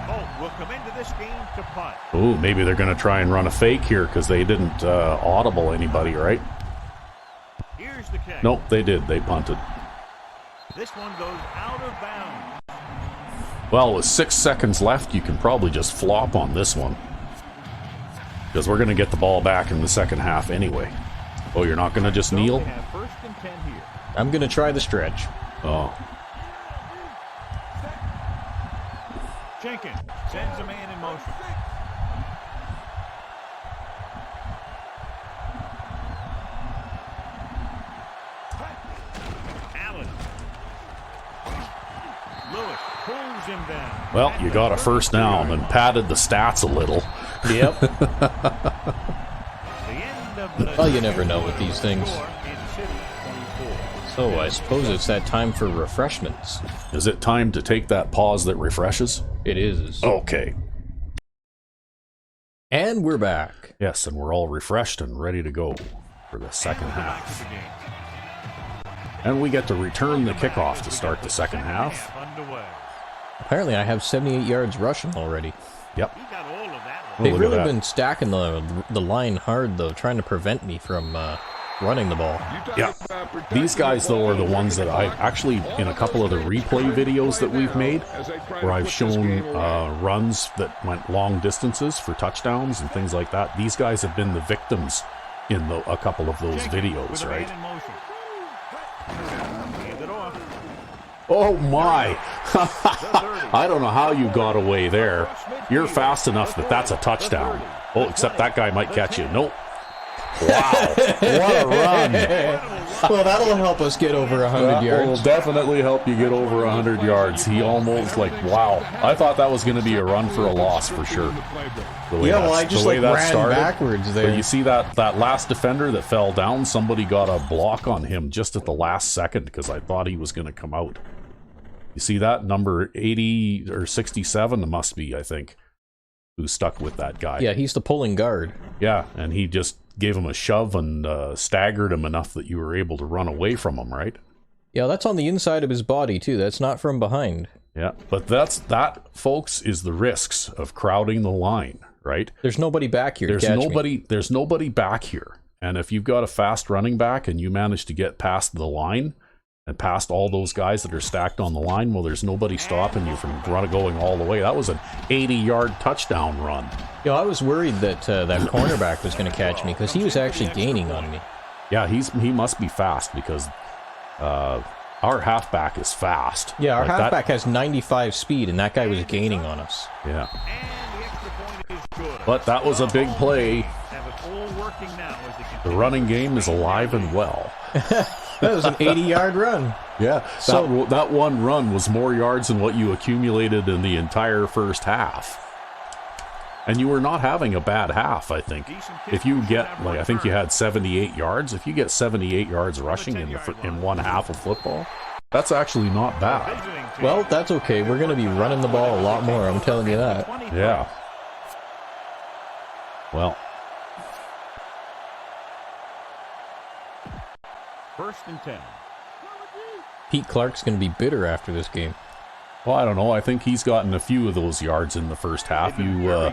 Holt will come into this game to punt. Ooh, maybe they're going to try and run a fake here because they didn't audible anybody, right? Here's the kick. Nope, they did. They punted. This one goes out of bounds. Well, with 6 seconds left, you can probably just flop on this one. Because we're going to get the ball back in the second half anyway. Oh, you're not going to just kneel? They have 1st and 10 here. I'm going to try the stretch. Oh. Jenkins sends a man in motion. Allen. Lewis pulls him down. Well, you got a first down and padded the stats a little. Yep. The end of the Well, you never know with these things. score, Kansas City 24. So I suppose it's that time for refreshments. Is it time to take that pause that refreshes? It is. Okay. And we're back. Yes, and we're all refreshed and ready to go for the second half. And we get to return the kickoff to start the second half. Apparently I have 78 yards rushing already. Yep. They've look at really that. been stacking the line hard, though, trying to prevent me from running the ball. Yeah. These guys, though, are the ones that I actually, in a couple of the replay videos that we've made, where I've shown runs that went long distances for touchdowns and things like that, these guys have been the victims in a couple of those videos, right? Oh my! I don't know how you got away there. You're fast enough that that's a touchdown. Oh, except that guy might catch you. Nope. Wow. What a run. Well, that'll help us get over 100 That yards. will definitely help you get over 100 yards. He almost wow. I thought that was going to be a run for a loss for sure. Yeah, well, I just ran backwards there. But you see that last defender that fell down, somebody got a block on him just at the last second because I thought he was going to come out. You see that? Number 80 or 67 it must be, I think, who's stuck with that guy. Yeah, he's the pulling guard. Yeah, and he just gave him a shove and staggered him enough that you were able to run away from him, right? Yeah, that's on the inside of his body, too. That's not from behind. Yeah, but that, folks, is the risks of crowding the line, right? There's nobody back here to catch me. There's nobody back here. And if you've got a fast running back and you manage to get past the line and past all those guys that are stacked on the line, well, there's nobody stopping you from going all the way. That was an 80-yard touchdown run. You know, I was worried that that cornerback was going to catch me because he was actually gaining on me. Yeah, he must be fast because our halfback is fast. Yeah, our Like halfback has 95 speed, and that guy was gaining on us. Yeah. But that was a big play. The running game is alive and well. That was an 80-yard run. Yeah, that one run was more yards than what you accumulated in the entire first half. And you were not having a bad half, I think. If you get, I think you had 78 yards. If you get 78 yards rushing in one half of football, that's actually not bad. Well, that's okay. We're going to be running the ball a lot more, I'm telling you that. Yeah. Well. First and 10. Pete Clark's going to be bitter after this game. Well, I don't know. I think he's gotten a few of those yards in the first half. Yo,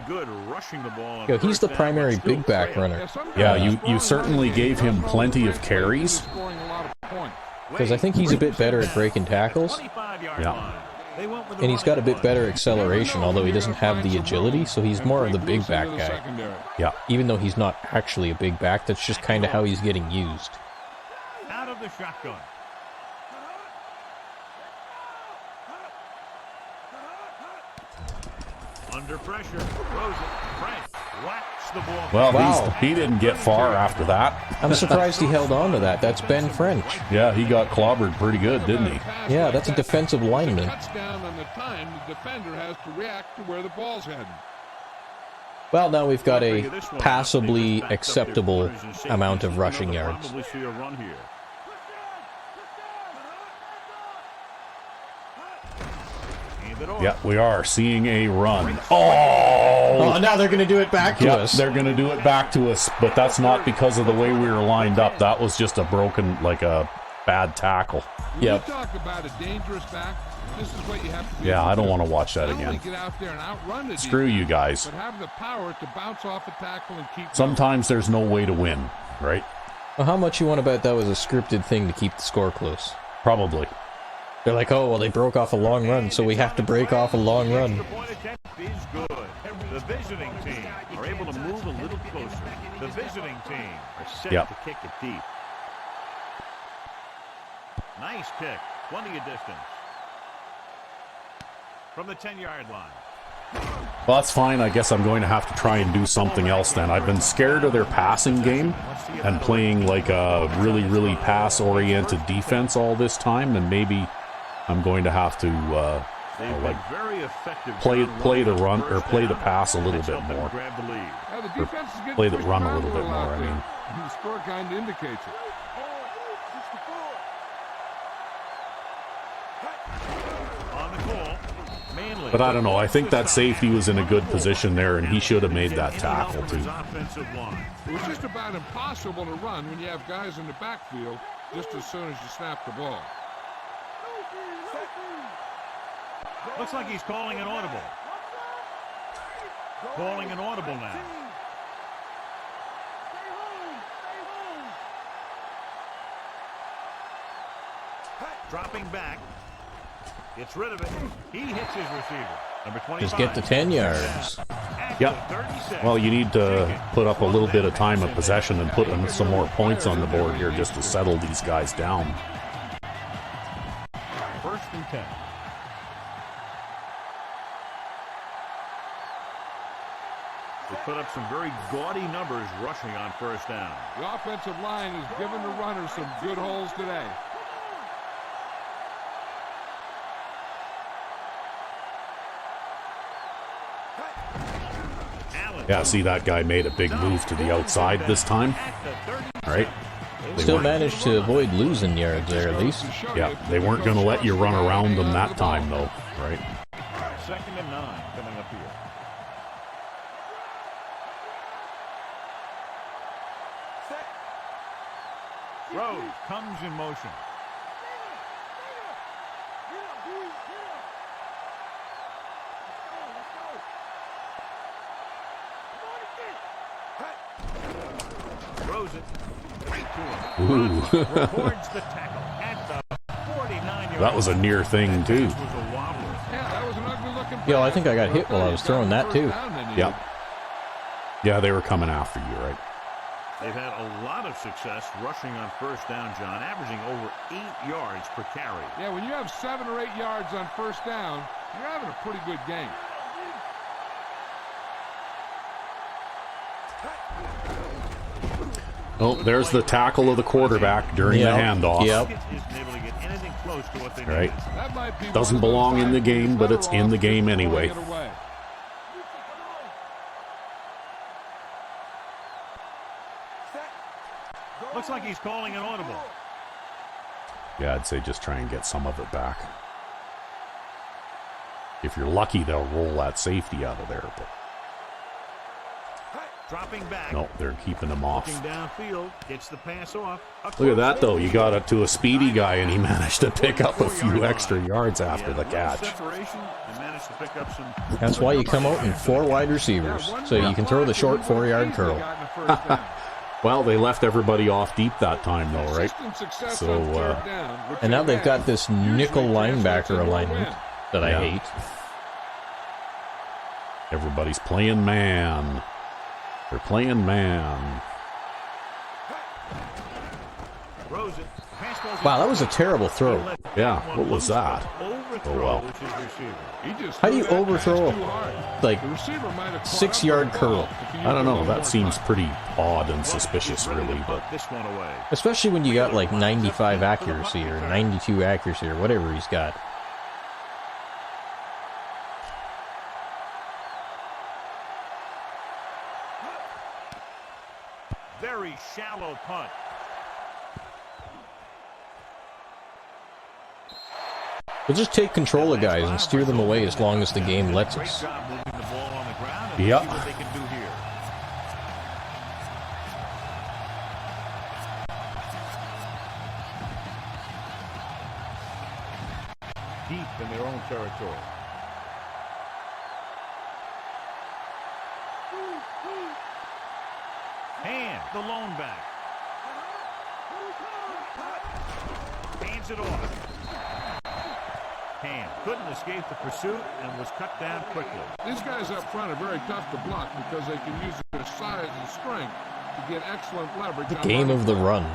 he's the primary big back runner. Yeah, you certainly gave him plenty of carries. Because I think he's a bit better at breaking tackles. Yeah. And he's got a bit better acceleration, although he doesn't have the agility, so he's more of the big back guy. Yeah. Even though he's not actually a big back, that's just kind of how he's getting used. Out of the shotgun. Under pressure, throws it. Frank whacks the ball. Well, Wow. he didn't get far after that. I'm surprised he held on to that. That's Ben French. Yeah, he got clobbered pretty good, didn't he? Yeah, that's a defensive lineman. Cuts down on the time the defender has to react to where the ball's heading. Well, now we've got a passably acceptable amount of rushing yards. Probably see a run here. Yeah, we are seeing a run. Oh, now they're going to do it back to yeah, us. they're going to do it back to us, but that's not because of the way we were lined up. That was just a broken, a bad tackle. When you talk about a dangerous back, this is what you have to do. Yeah, I don't want to watch that Not only again. get out there and outrun the Screw defense, you guys. but have the power to bounce off a tackle and keep Sometimes there's no way to win, right? Well, how much you want to bet that was a scripted thing to keep the score close? Probably. They're like, oh, well, they broke off a long run, so we have to break off a long run. The point attempt is good. The visiting team are able to move a little closer. The visiting team are set to kick it deep. Nice kick. Plenty of distance. From the 10-yard line. Well, that's fine. I guess I'm going to have to try and do something else then. I've been scared of their passing game and playing like a really, really pass-oriented defense all this time, and maybe I'm going to have to play the run or play the pass a little bit more. Or play the run a little bit more, I mean. The score kind of indicates it. But I don't know. I think that safety was in a good position there, and he should have made that tackle, too. It was just about impossible to run when you have guys in the backfield just as soon as you snap the ball. Looks like he's calling an audible. Calling an audible now. Dropping back. Gets rid of it. He hits his receiver. Number 25. Just get to 10 yards. Yep. Well, you need to put up a little bit of time of possession and put in some more points on the board here just to settle these guys down. 1st and 10. They put up some very gaudy numbers rushing on 1st down. The offensive line has given the runners some good holes today. Yeah, see, that guy made a big move to the outside this time. All right. Still managed to avoid losing yards there, at least. Yeah, they weren't going to let you run around them that time, though. Right. 2nd and 9 coming up here. Rose comes in motion. Throws it right to him. Ooh. Records the tackle at the 49-yard. That was a near thing, too. Yeah, that was an ugly looking Yo, I pass. think I got hit while I was throwing that, too. Yep. Yeah, they were coming after you, right? They've had a lot of success rushing on 1st down, John, averaging over 8 yards per carry. Yeah, when you have 7 or 8 yards on 1st down, you're having a pretty good game. Oh, there's the tackle of the quarterback during the handoff. Yep. Right. That might be Doesn't one of those belong in the times game, but you're it's better in the off game just anyway. throwing it away. Looks like he's calling an audible. Yeah, I'd say just try and get some of it back. If you're lucky, they'll roll that safety out of there. But Dropping back. no, they're keeping him off. Looking downfield, gets the pass off. Look at that, though. You got it to a speedy guy, and he managed to pick up a few extra yards after the catch. Separation and managed to pick up some. That's why you come out in 4 wide receivers, so you can throw the short 4-yard curl. Well, they left everybody off deep that time, though, right? So, And now they've got this nickel linebacker alignment that I hate. Everybody's playing man. They're playing man. Wow, that was a terrible throw. Yeah, what was that? Oh, well. How do you overthrow like 6-yard curl? I don't know. That seems pretty odd and suspicious, really. But Especially when you got like 95 accuracy or 92 accuracy or whatever he's got. Very shallow punt. We'll just take control of guys and steer them away as long as the game lets us. Yep. Deep in their own territory. And the lone back. Hands it off. Hand couldn't escape the pursuit and was cut down quickly. These guys up front are very tough to block because they can use their size and strength to get excellent leverage. The game of the run.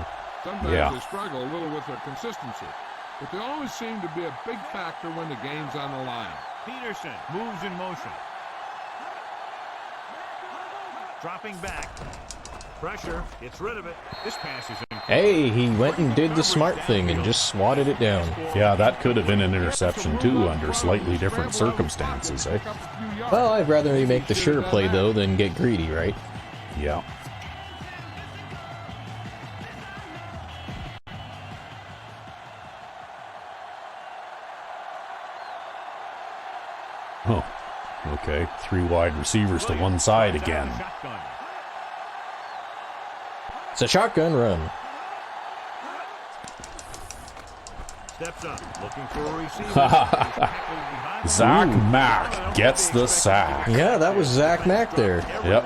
Sometimes they struggle a little with their consistency, but they always seem to be a big factor when the game's on the line. Peterson moves in motion. Dropping back. Pressure, gets rid of it. This pass is in. Hey, he went and did the smart thing and just swatted it down. Yeah, that could have been an interception, too, under slightly different circumstances, eh? Well, I'd rather he make the sure play, though, than get greedy, right? Yeah. Okay, 3 wide receivers to one side again. It's a shotgun run. Steps up, looking for a receiver. Zach Mack gets the sack. Yeah, that was Zach Mack there. Yep.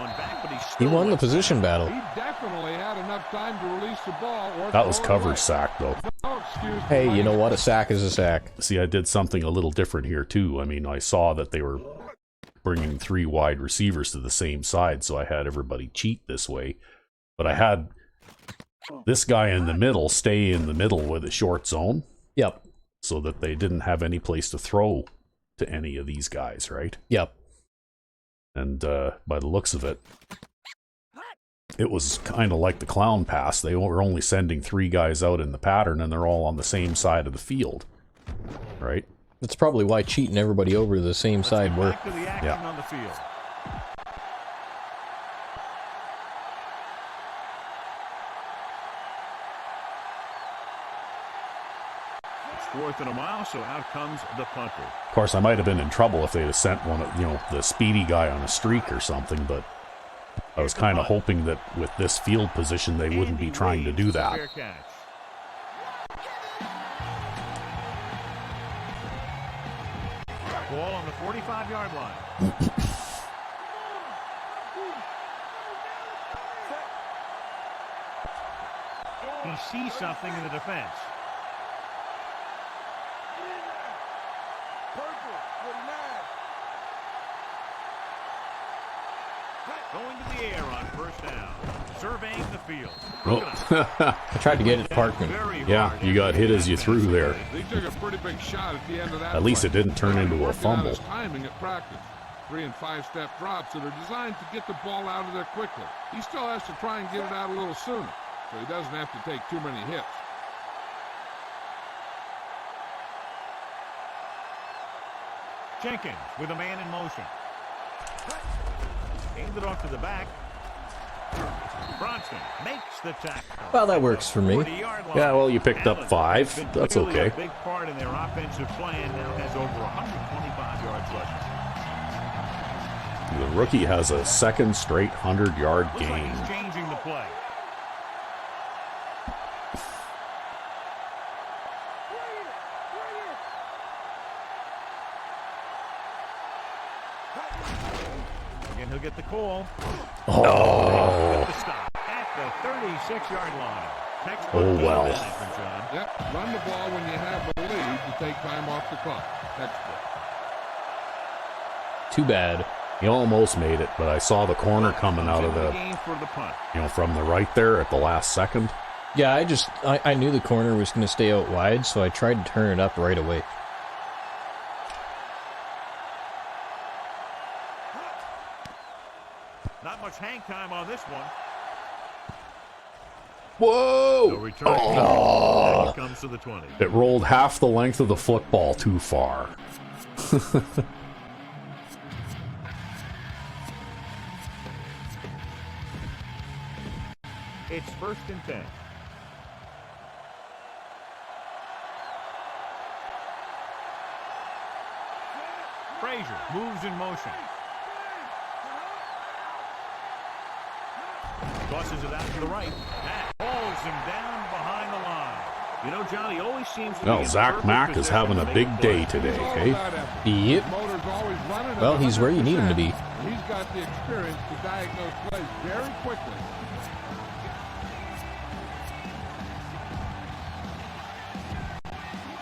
He won the position battle. He definitely had enough time to release the ball. Or That was throw it away. coverage sack, though. No excuse for Hey, you letting know what? A sack is a sack. See, I did something a little different here, too. I mean, I saw that they were bringing 3 wide receivers to the same side, so I had everybody cheat this way. But I had this guy in the middle stay in the middle with a short zone. Yep. So that they didn't have any place to throw to any of these guys, right? Yep. And by the looks of it, it was kind of like the clown pass. They were only sending 3 guys out in the pattern, and they're all on the same side of the field, right? That's probably why cheating everybody over to the same side worked. Back to the action on the field. Fourth and a mile, so out comes the punter. Of course, I might have been in trouble if they'd have sent one of, the speedy guy on a streak or something, but I was kind of hoping that with this field position they wouldn't be trying to do that. Fair catch. Ball on the 45-yard line. He sees something in the defense. Going to the air on first down. Surveying the field. Oh. I tried to get it to Parkman. Yeah, you got hit as you threw there. They took a pretty big shot at the end of that. At least play. it didn't turn into a Working on fumble. his timing at practice. 3- and 5-step drops that are designed to get the ball out of there quickly. He still has to try and get it out a little sooner, so he doesn't have to take too many hits. Jenkins with a man in motion. Aimed it off to the back. Bronson makes the tackle. Well, that works for me. 40-yard line. Yeah, well, you picked up Allen, 5. who's been That's clearly okay. A big part in their offensive plan, now has over 125 yards rushing. The rookie has a second straight 100-yard Looks like game. he's changing the play. Again, he'll get the call. Oh, The stop at the 36-yard line. Textbook Oh, game well. management, John. Yep, run the ball when you have a lead to take time off the clock. Textbook. Too bad. he almost made it, but I saw the corner coming out of the, game for the punt. from the right there at the last second. Yeah, I knew the corner was going to stay out wide, so I tried to turn it up right away. Not much hang time on this one. Whoa! No return. And it comes to the 20. It rolled half the length of the football too far. It's 1st and 10. Frazier moves in motion. Tosses it out to the right. That pulls him down behind the line. You know, Johnny always seems to be Well, in Zach perfect Mack is position having to a make big plays. day today, All hey? about effort. Yep. His motor's always running at Well, he's where you need him to be. 100%. He's got the experience to diagnose plays very quickly.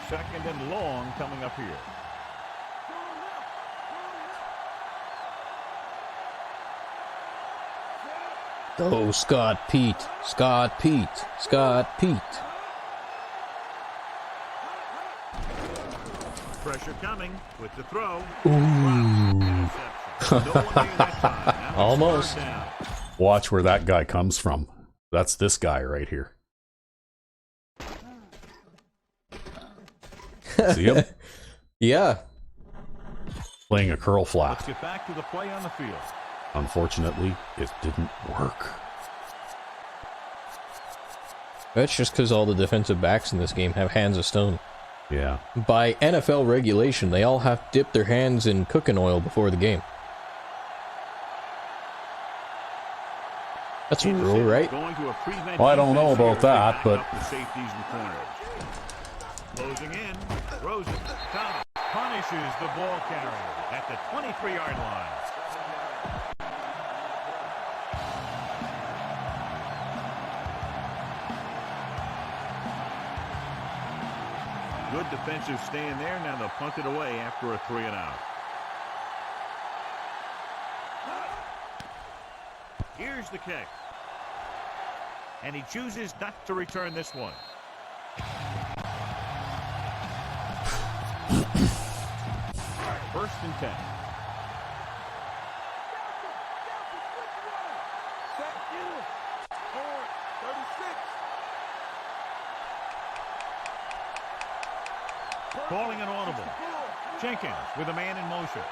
Second and long coming up here. Oh, Scott Pete. Scott Pete. Scott Pete. Pressure coming with the throw. Almost. Watch where that guy comes from. That's this guy right here. See him? Yeah. Playing a curl Let's flat. get back to the play on the field. Unfortunately, it didn't work. That's just because all the defensive backs in this game have hands of stone. Yeah. By NFL regulation, they all have to dip their hands in cooking oil before the game. That's a rule, right? Well, I don't know about that, but safeties and corners. Closing in, Rosen, Thomas punishes the ball carrier at the 23-yard line. Good defensive stand there. Now they'll punt it away after a 3-and-out. Here's the kick. And he chooses not to return this one. First and 10. Set you. On 36. Calling an audible. Jenkins with a man in motion.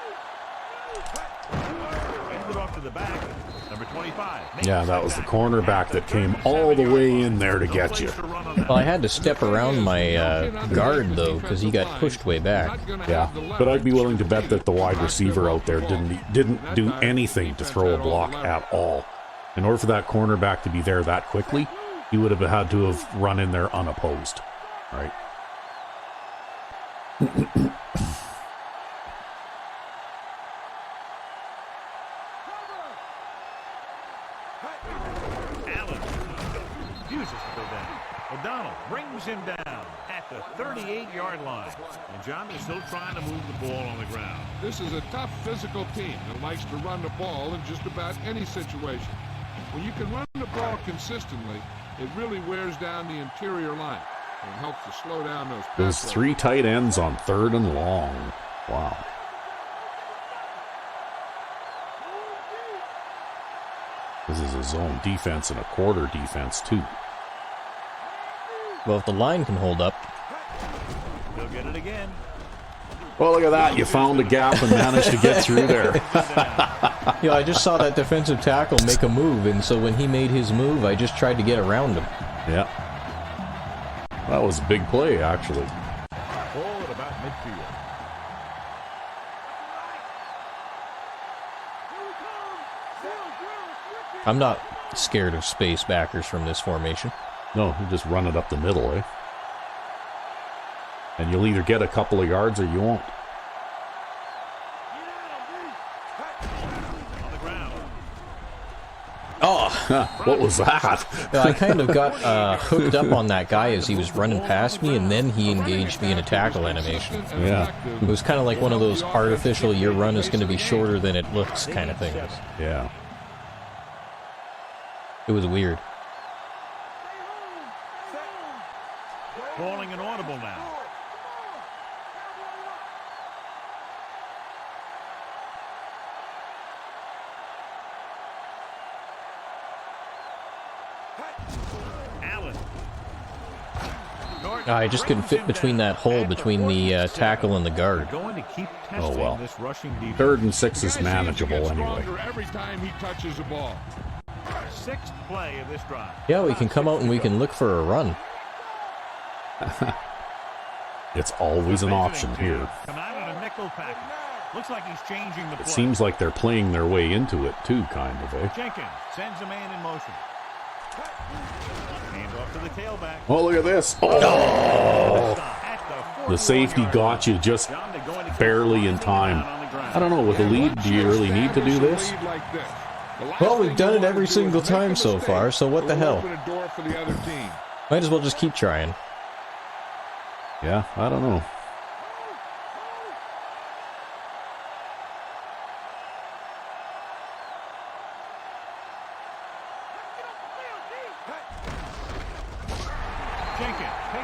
Handed off to the back. Number 25. yeah, that was the cornerback that came all the way in there to get you. Well, I had to step around my guard, though, because he got pushed way back. Yeah, but I'd be willing to bet that the wide receiver out there didn't do anything to throw a block at all. In order for that cornerback to be there that quickly, he would have had to have run in there unopposed, right? Allen uses to go down. O'Donnell brings him down at the 38-yard line. And John is still trying to move the ball on the ground. This is a tough physical team that likes to run the ball in just about any situation. When you can run the ball consistently, it really wears down the interior line and helps to slow down those Those pass three tight ends on 3rd and long. Wow. This is a zone defense and a quarter defense, too. Well, if the line can hold up. He'll get it again. Well, look at that. You found a gap and managed to get through there. Yeah, I just saw that defensive tackle make a move, and so when he made his move, I just tried to get around him. Yeah. That was a big play, actually. Ball at about midfield. I'm not scared of space backers from this formation. No, you just run it up the middle, eh? And you'll either get a couple of yards or you won't. On the ground. Oh, What was that? I kind of got hooked up on that guy as he was running past me, and then he engaged me in a tackle animation. Yeah. It was kind of like one of those artificial, your run is going to be shorter than it looks kind of things. Yeah. It was weird. Calling an audible now. Allen. I just couldn't fit between that hole between the tackle and the guard. Going to keep testing Oh, well. this rushing defense. 3rd and 6 is manageable anyway. Every time he touches the ball. Sixth play of this drive. Yeah, we can come out and we can look for a run. It's always an option here. Come out in a nickel package. Looks like he's changing the play. It seems like they're playing their way into it, too, kind of, eh? Jenkins sends a man in motion. Hand off to the tailback. Oh, look at this. Oh! The safety got you just barely in time. I don't know, with a lead, do you really need to do this? Well, we've done it every single time so far, so what the hell? Might as well just keep trying. Yeah, I don't know.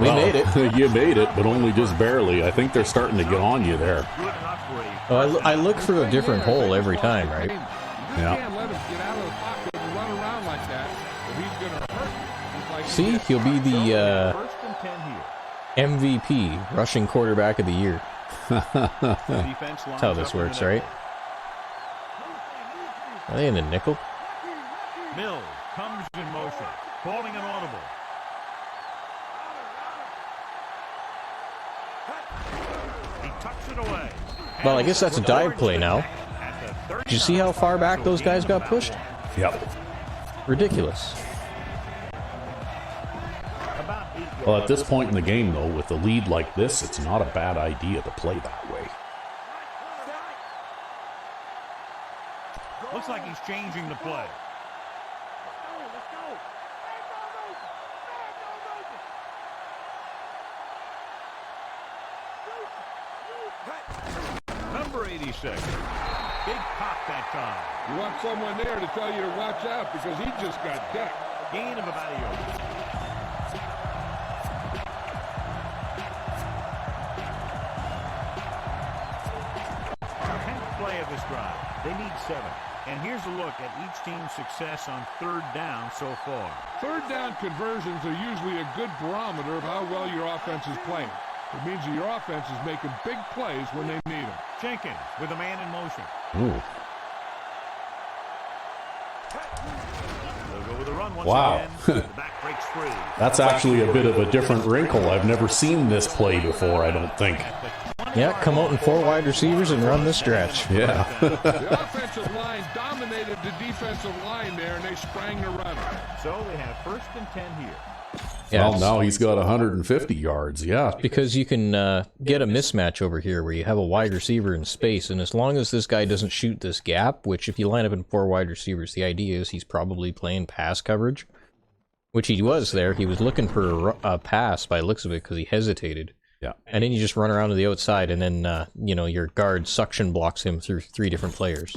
We made it. You made it, but only just barely. I think they're starting to get on you there. Oh, I look for a different hole every time, right? Yeah. See, he'll be the MVP, rushing quarterback of the year. That's how this works, right? Are they in the nickel? Mills comes in motion, calling an audible. He tucks it away. Well, I guess that's a dive play now. Did you see how far back those guys got pushed? Yep. Ridiculous. About 8 Well, at this point in the game, though, with a lead like this, it's not a bad idea to play that way. Looks like he's changing the play. Number 86. Big pop that time. You want someone there to tell you to watch out because he just got decked. Gain of about a yard. Play of this drive. They need 7. And here's a look at each team's success on 3rd down so far. 3rd down conversions are usually a good barometer of how well your offense is playing. It means that your offense is making big plays when they need them. Jenkins with a man in motion. Ooh. They'll go with a run once Wow. again. The back breaks free. That's actually a bit of a different wrinkle. I've never seen this play before, I don't think. Yeah, come out in 4 wide receivers and run the stretch. Yeah. The offensive line dominated the defensive line there, and they sprang the run. So they have 1st and 10 here. Yeah, Well, now he's got 150 yards, yeah. because you can get a mismatch over here where you have a wide receiver in space, and as long as this guy doesn't shoot this gap, which if you line up in 4 wide receivers, the idea is he's probably playing pass coverage, which he was there. He was looking for a pass by the looks of it because he hesitated. Yeah. And then you just run around to the outside, and then, your guard suction blocks him through 3 different players.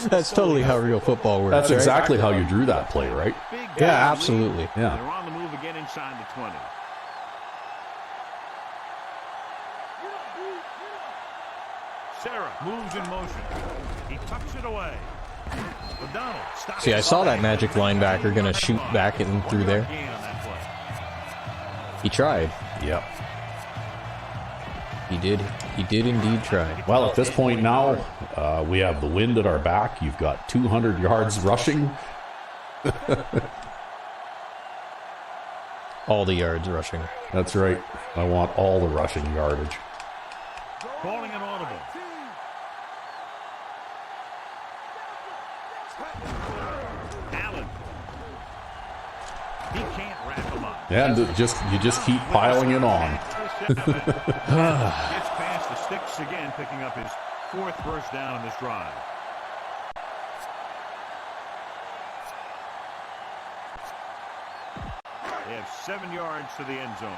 That's totally how real football works. That's right? exactly how you drew that play, right? Big Yeah, guy absolutely. Yeah. They're on the move again inside the 20. Sarah moves in motion. He tucks it away. O'Donnell stops. See, I saw that magic linebacker going to shoot back and through there. Gain on that play. He tried. Yep. He did indeed try. Well, at this point now, we have the wind at our back. You've got 200 yards rushing. All the yards rushing. That's right. I want all the rushing yardage. Calling an audible. Allen. He can't wrap him up. And you just keep piling it on. Gets past the sticks again, picking up his 4th first down on this drive. They have 7 yards to the end zone.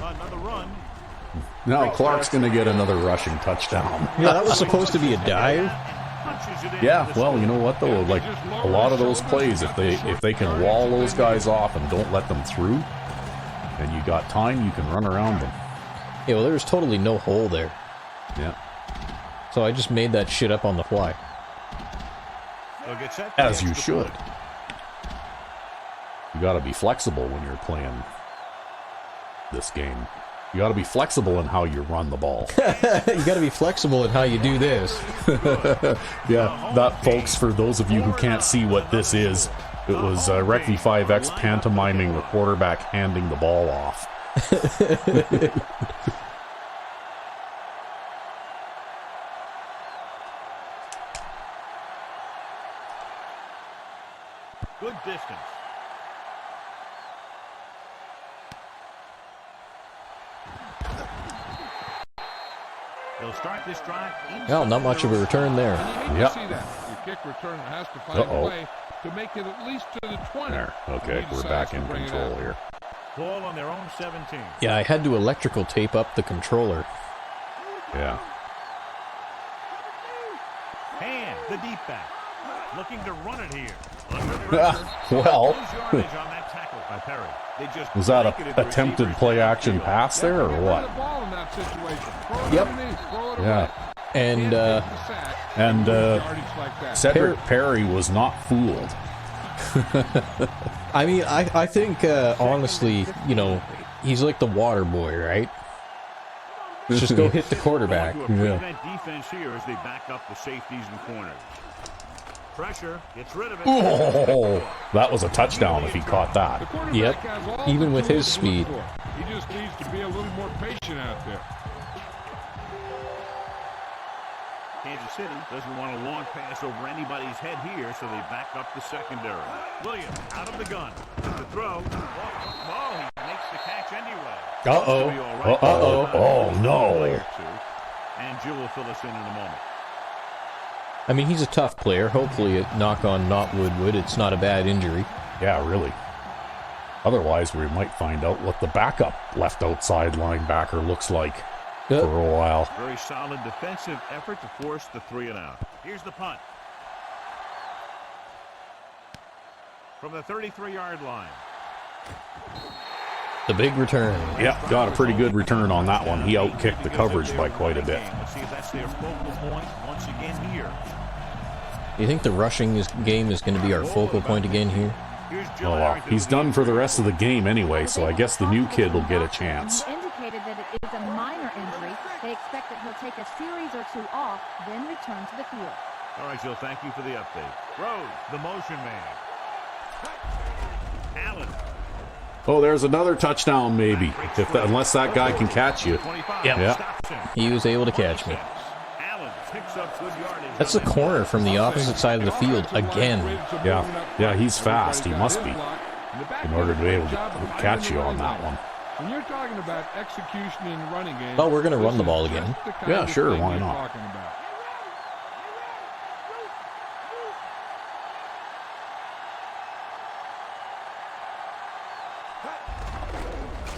Another run. Now Clark's going to get another rushing touchdown. Yeah, that was supposed to be a dive. Punches it in. Yeah, well, you know what though? Like a lot of those plays, if they can wall those guys off and don't let them through, and you got time, you can run around them. Yeah, well, there was totally no hole there. Yeah. So I just made that shit up on the fly. They'll get set for As the you extra should. point. You got to be flexible when you're playing this game. You got to be flexible in how you run the ball. You got to be flexible in how you do this. Yeah, that, folks, for those of you who can't see what this is, it was Rec V5X pantomiming the quarterback handing the ball off. Good distance. They'll start this drive. Well, not much of a return there. And you hate Yep. to see that. Your kick returner has to find a way to make it at least to the 20. There. Okay, He we're back decides in to bring it control out. here. Ball on their own 17. Yeah, I had to electrical tape up the controller. Yeah. Hand, the deep back. Looking to run it here. Under pressure. Well, Lose yardage on that tackle by Perry. They just was that blanketed a the attempted receivers play down action field. pass there or Get rid of what? the ball in that situation. Throw it Yep. underneath, throw it away. Yeah. And Can't take the sack and, lose yardage like that. Cedric Perry was not fooled. I mean, I think, honestly, he's like the water boy, right? Just go hit the quarterback. Going to a prevent defense here as they back up the safeties and corners. Pressure, gets rid of it. Oh, that was a touchdown if he caught The that. quarterback Yep, has all even the with tools his to move speed. for. He just needs to be a little more patient out there. Kansas City doesn't want a long pass over anybody's head here, so they back up the secondary. Williams out of the gun. The throw. Oh, he makes the catch anyway. Uh-oh. Uh-oh. Oh, no. And Jill will fill us in a moment. I mean, he's a tough player. Hopefully, knock on not wood, it's not a bad injury. Yeah, really. Otherwise, we might find out what the backup left outside linebacker looks like for a while. Very solid defensive effort to force the 3-and-out. Here's the punt. From the 33-yard line. The big return. Yeah, got a pretty good return on that one. He outkicked the coverage by quite a bit. Let's see if that's their focal point once again here. Do you think the rushing game is going to be our focal point again here? Here's Jill Oh, well, Harrington. he's done for the rest of the game anyway, so I guess the new kid will get a chance. He indicated that it is a minor injury. They expect that he'll take a series or two off, then return to the field. All right, Jill, thank you for the update. Rose, the motion man. Allen. Oh, there's another touchdown maybe, unless that guy can catch you. 25. Yeah. Stops him. He was able to catch me. Allen picks up good yardage. That's the corner from the opposite side of the field again. Yeah, he's fast. He must be, in order to be able to catch you on that one. When you're talking about execution in the running game, Oh, we're gonna run the ball this is again. just the kind Yeah, of sure, thing why you're not? talking about.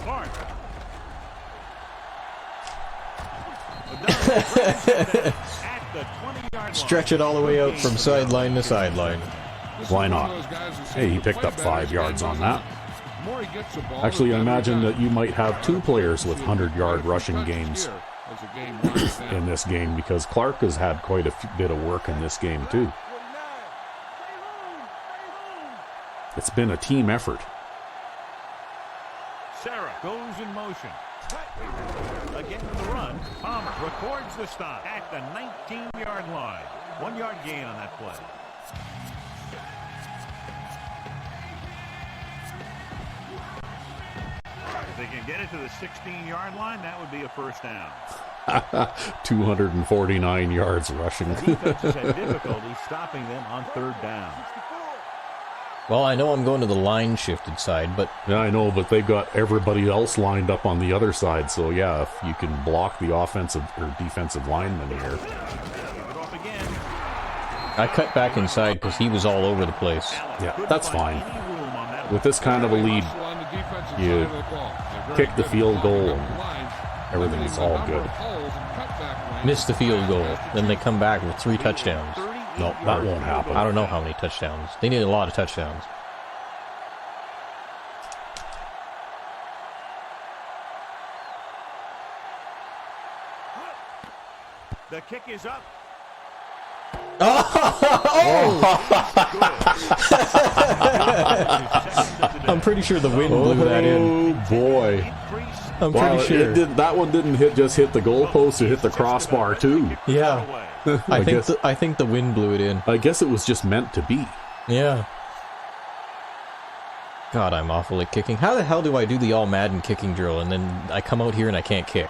Clark. At the 20-yard line. Stretch it all the way out from sideline to sideline. This is Why one not? of those guys who Hey, he says, picked "Play up better 5 as the yards game on goes that. The more he gets the ball, Actually, the I better imagine he that you might have 2 players with 100-yard rushing Touches games here as the game winds down. in this game, because Clark has had quite a bit of work in this game too. It's been a team effort. Sarah goes in motion. Again to the run. Palmer records the stop at the 19-yard line. 1-yard gain on that play. If they can get it to the 16-yard line, that would be a first down. 249 yards rushing. The defense has had difficulty stopping them on 3rd down. Well, I know I'm going to the line shifted side, but Yeah, I know, but they've got everybody else lined up on the other side. So yeah, if you can block the offensive or defensive lineman here. Give it off again. I cut back inside because he was all over the place. Yeah, that's fine. Any room on that one. With this kind of a lead, Hustle on the defensive you side of the ball. They're very kick the good field at goal blocking and up the line. everything's Limiting the all number good. of holes and cutback lanes. Missed the field goal. Then they come back with 3 touchdowns. No, that won't happen. I don't know how many touchdowns. They need a lot of touchdowns. The kick is up. I'm pretty sure the wind blew that in. Oh boy! I'm Wow, pretty sure. that one didn't just hit the goalpost; it hit the crossbar too. Yeah. I think the wind blew it in. I guess it was just meant to be. Yeah. God, I'm awful at kicking. How the hell do I do the all Madden kicking drill and then I come out here and I can't kick?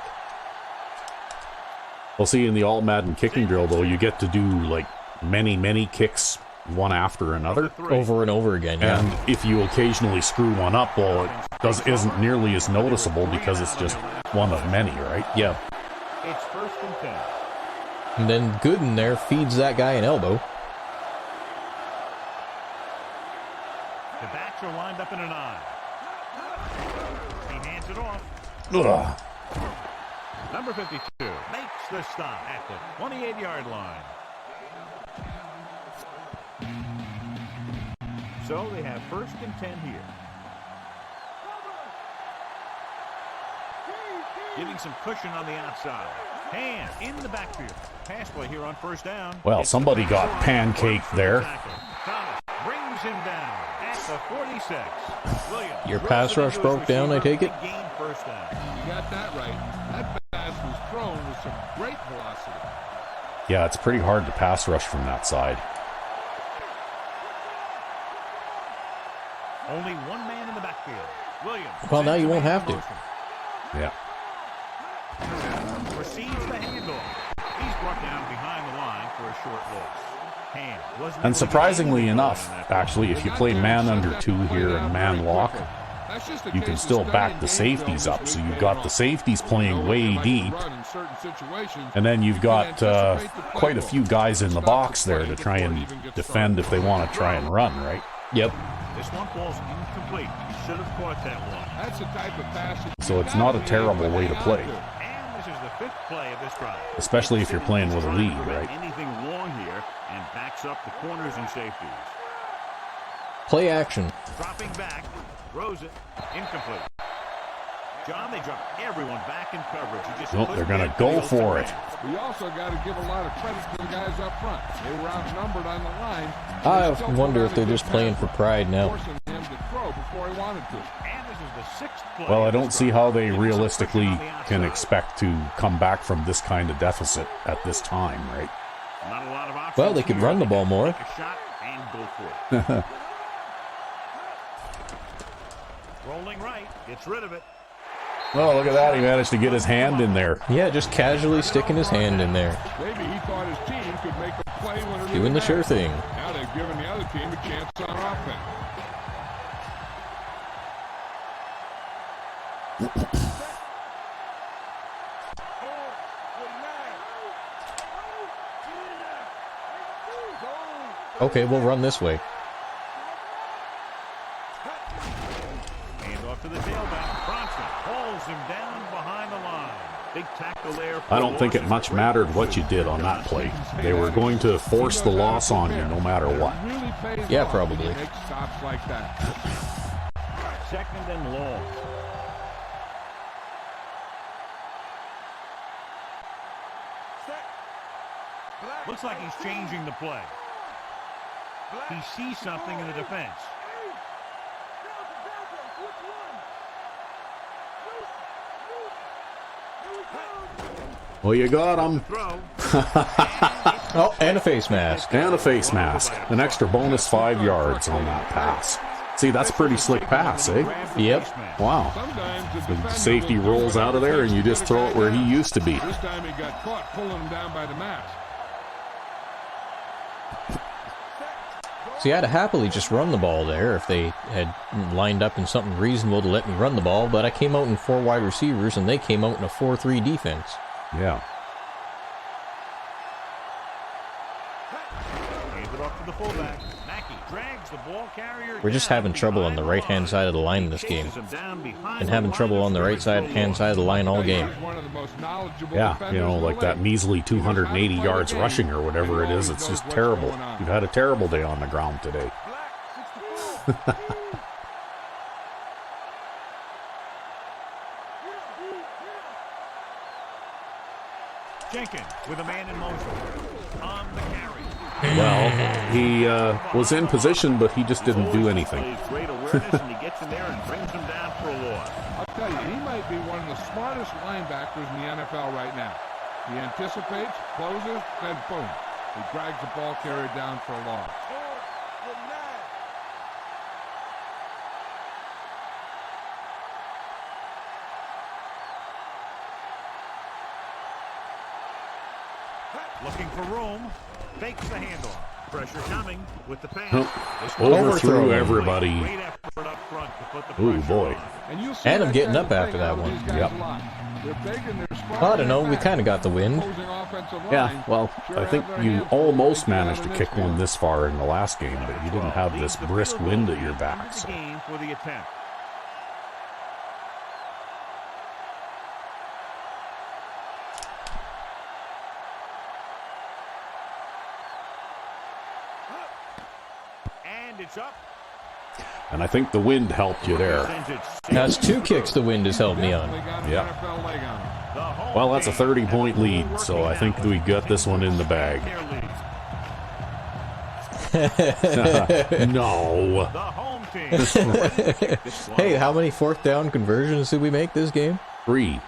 Well, see, in the all Madden kicking drill, though, you get to do like many kicks one after another. Over and over again, yeah. And if you occasionally screw one up, well, it isn't nearly as noticeable because it's just one of many, right? Yeah. It's 1st and 10. And then Gooden there feeds that guy an elbow. The backs are lined up in an eye. He hands it off. Ugh. Number 52 makes the stop at the 28-yard line. So they have 1st and 10 here. Giving some cushion on the outside. Hand in the backfield. Pass play here on 1st down. Well, It's somebody the got back pancaked for the there. tackle. Thomas brings him down at the 46. Williams Your throws pass it rush into his broke down, I receiver. take it? Big gain, 1st down. You got that right. That pass was thrown with some great velocity. Yeah, it's pretty hard to pass rush from that side. Only one man in the backfield. Williams. Well, now you won't have to. Yeah. Receives the handoff. He's brought down behind the line for a short loss. And surprisingly enough, actually, if you play man under 2 here and man lock, you can still back the safeties up. So you've got the safeties playing way deep, and then you've got quite a few guys in the box there to try and defend if they want to try and run, right? Yep. This one ball's incomplete. You should have caught that one. That's the type of pass. So it's not a terrible way to play. And this is the 5th play of this drive. Especially if you're playing with a lead, right? Anything wrong here and backs up the corners and safeties. Play action. Dropping back, throws it, incomplete. John, they drop everyone back in coverage. Nope, they're going to go for it. We also got to give a lot of credit to the guys up front. They were outnumbered on the line. I wonder if they're just playing for pride now. Forcing him to throw before he wanted to. And this is the 6th play. Well, I don't see how they realistically can expect to come back from this kind of deficit at this time, right? Not a lot of options. Well, they could run the ball more. Take a shot and go for it. Rolling right, gets rid of it. Oh, look at that. He managed to get his hand in there. Yeah, just casually sticking his hand in there. Maybe he thought his team could make a play when it Doing the sure thing. Now they've given the other team a chance on offense. Okay, we'll run this way. Hand off to the tailback. Bronson hauls him down behind the line. Big tackle there. I don't think it much mattered what you did on that play. They were going to force the loss on you no matter what. Yeah, probably. Make stops like that. 2nd and long. Looks like he's changing the play. He sees something in the defense. Well, you got him. Throw. Oh, and a face mask. And a face mask. An extra bonus 5 yards on that pass. See, that's a pretty slick pass, eh? Yep. Wow. The safety rolls out of there, and you just throw it where he used to be. This time he got caught pulling him down by the mask. See, I'd have happily just run the ball there if they had lined up in something reasonable to let me run the ball, but I came out in 4 wide receivers, and they came out in a 4-3 defense. Yeah. Hands it off to the fullback. Mackey drags the ball carrier. We're just having trouble on the right-hand side of the line in this game. And having trouble on the hand side of the line all game. Yeah, you know, like that measly 280 yards rushing or whatever it is. It's just terrible. You've had a terrible day on the ground today. Jenkins with a man in motion. On the carry. Well, he was in position, but he just didn't do anything. Great awareness, and he gets in there and brings him down for a loss. I'll tell you, he might be one of the smartest linebackers in the NFL right now. He anticipates, closes, then boom. He drags the ball carrier down for a loss. Looking for room. Fakes the handoff. Pressure coming with the pass. Overthrew everybody. Great effort up front to put the Ooh, pressure boy. on. And I'm getting up after that one. Yep. I don't know, we kind of got the wind. Yeah, well, I think you almost managed to kick one this far in the last game, but you didn't have this brisk wind at your back. So. Game for the attempt. And it's up. And I think the wind helped you there. That's 2 kicks the wind has held me on. Yeah. Well, that's a 30-point lead, so I think we got this one in the bag. No. The home team. Hey, how many 4th down conversions did we make this game? 3.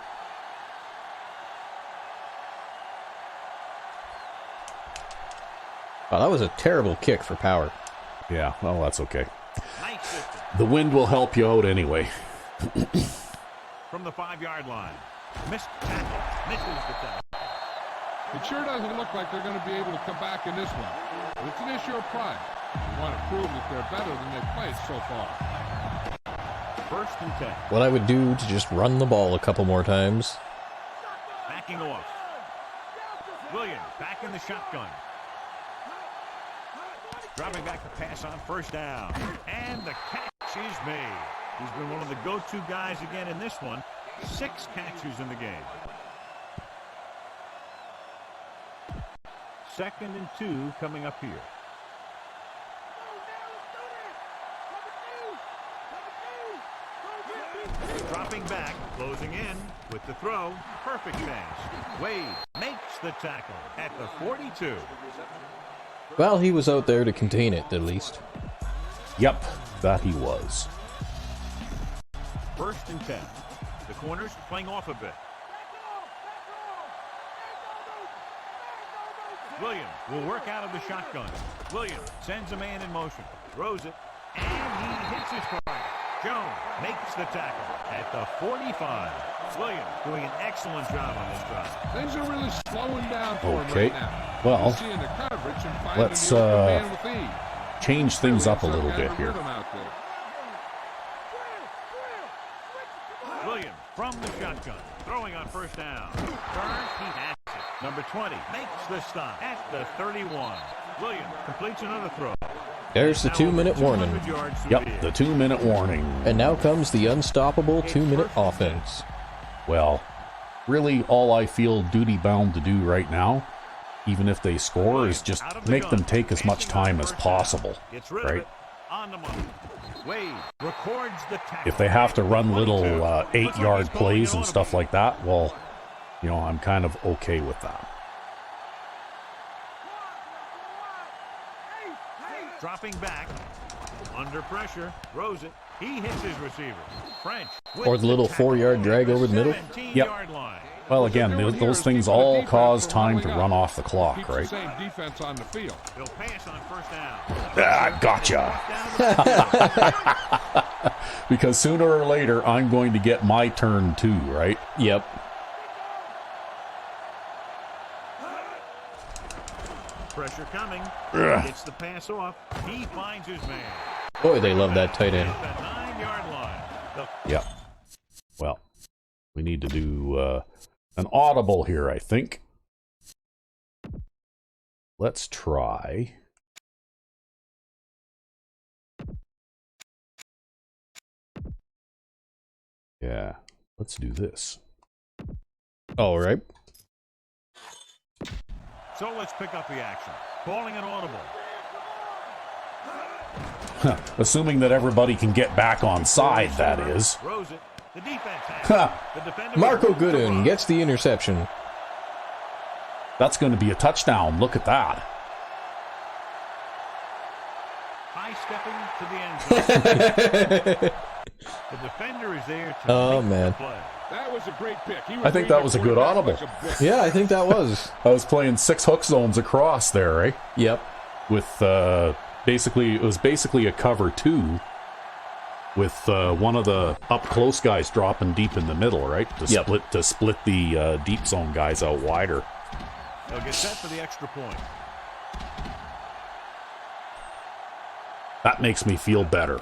Oh, that was a terrible kick for power. Yeah, well, that's okay. Nice system. The wind will help you out anyway. From the 5-yard line. Missed tackle. Misses the tackle. It sure doesn't look like they're going to be able to come back in this one. But it's an issue of pride. They want to prove that they're better than they've played so far. 1st and 10. What I would do to just run the ball a couple more times. Backing off. Williams back in the shotgun. Dropping back to pass on 1st down. And the catch is made. He's been one of the go-to guys again in this one. 6 catches in the game. 2nd and 2 coming up here. Dropping back, closing in with the throw. Perfect pass. Wade makes the tackle at the 42. Well, he was out there to contain it, at least. Yep, that he was. 1st and 10. The corners playing off a bit. Williams will work out of the shotgun. Williams sends a man in motion. Throws it. And he hits his target. Jones makes the tackle at the 45. Williams doing an excellent job on this drive. Things are really slowing down for him right now. Well, He's seeing the coverage and finding let's the open man with ease. change things up a little bit here. Williams from the shotgun, throwing on 1st down. Burns, he has it. Number 20 makes the stop at the 31. Williams completes another throw. There's the 2-minute warning. Yep, the 2-minute warning. And now comes the unstoppable 2-minute offense. Well, really all I feel duty-bound to do right now, even if they score, is just make them take as much time as possible, right? If they have to run little 8-yard plays and stuff like that, well, you know, I'm kind of okay with that. Dropping back, under pressure, throws it. He hits his receiver. French. Or the little 4-yard drag over the middle. Yep. Well, again, those things all cause time to run off the clock, right? Same defense on the field. He'll pass on 1st down. Ah, gotcha. Because sooner or later, I'm going to get my turn too, right? Yep. Pressure coming. Gets the pass off. He finds his man. Boy, they love that tight end. At the 9-yard line. Yep. Well, we need to do an audible here, I think. Let's try. Yeah, let's do this. All right. So let's pick up the action. Calling an audible. Assuming that everybody can get back on side, that is. Throws it. The defense has it. The defender Marco Gooden gets the interception. That's going to be a touchdown. Look at that. High stepping to the end zone. The defender is there to make the play. That was a great pick. I think that was a good audible. Yeah, I think that was. I was playing 6 hook zones across there, right? Yep. With basically a cover 2 with one of the up close guys dropping deep in the middle, right? To split the deep zone guys out wider. They'll get set for the extra point. That makes me feel better.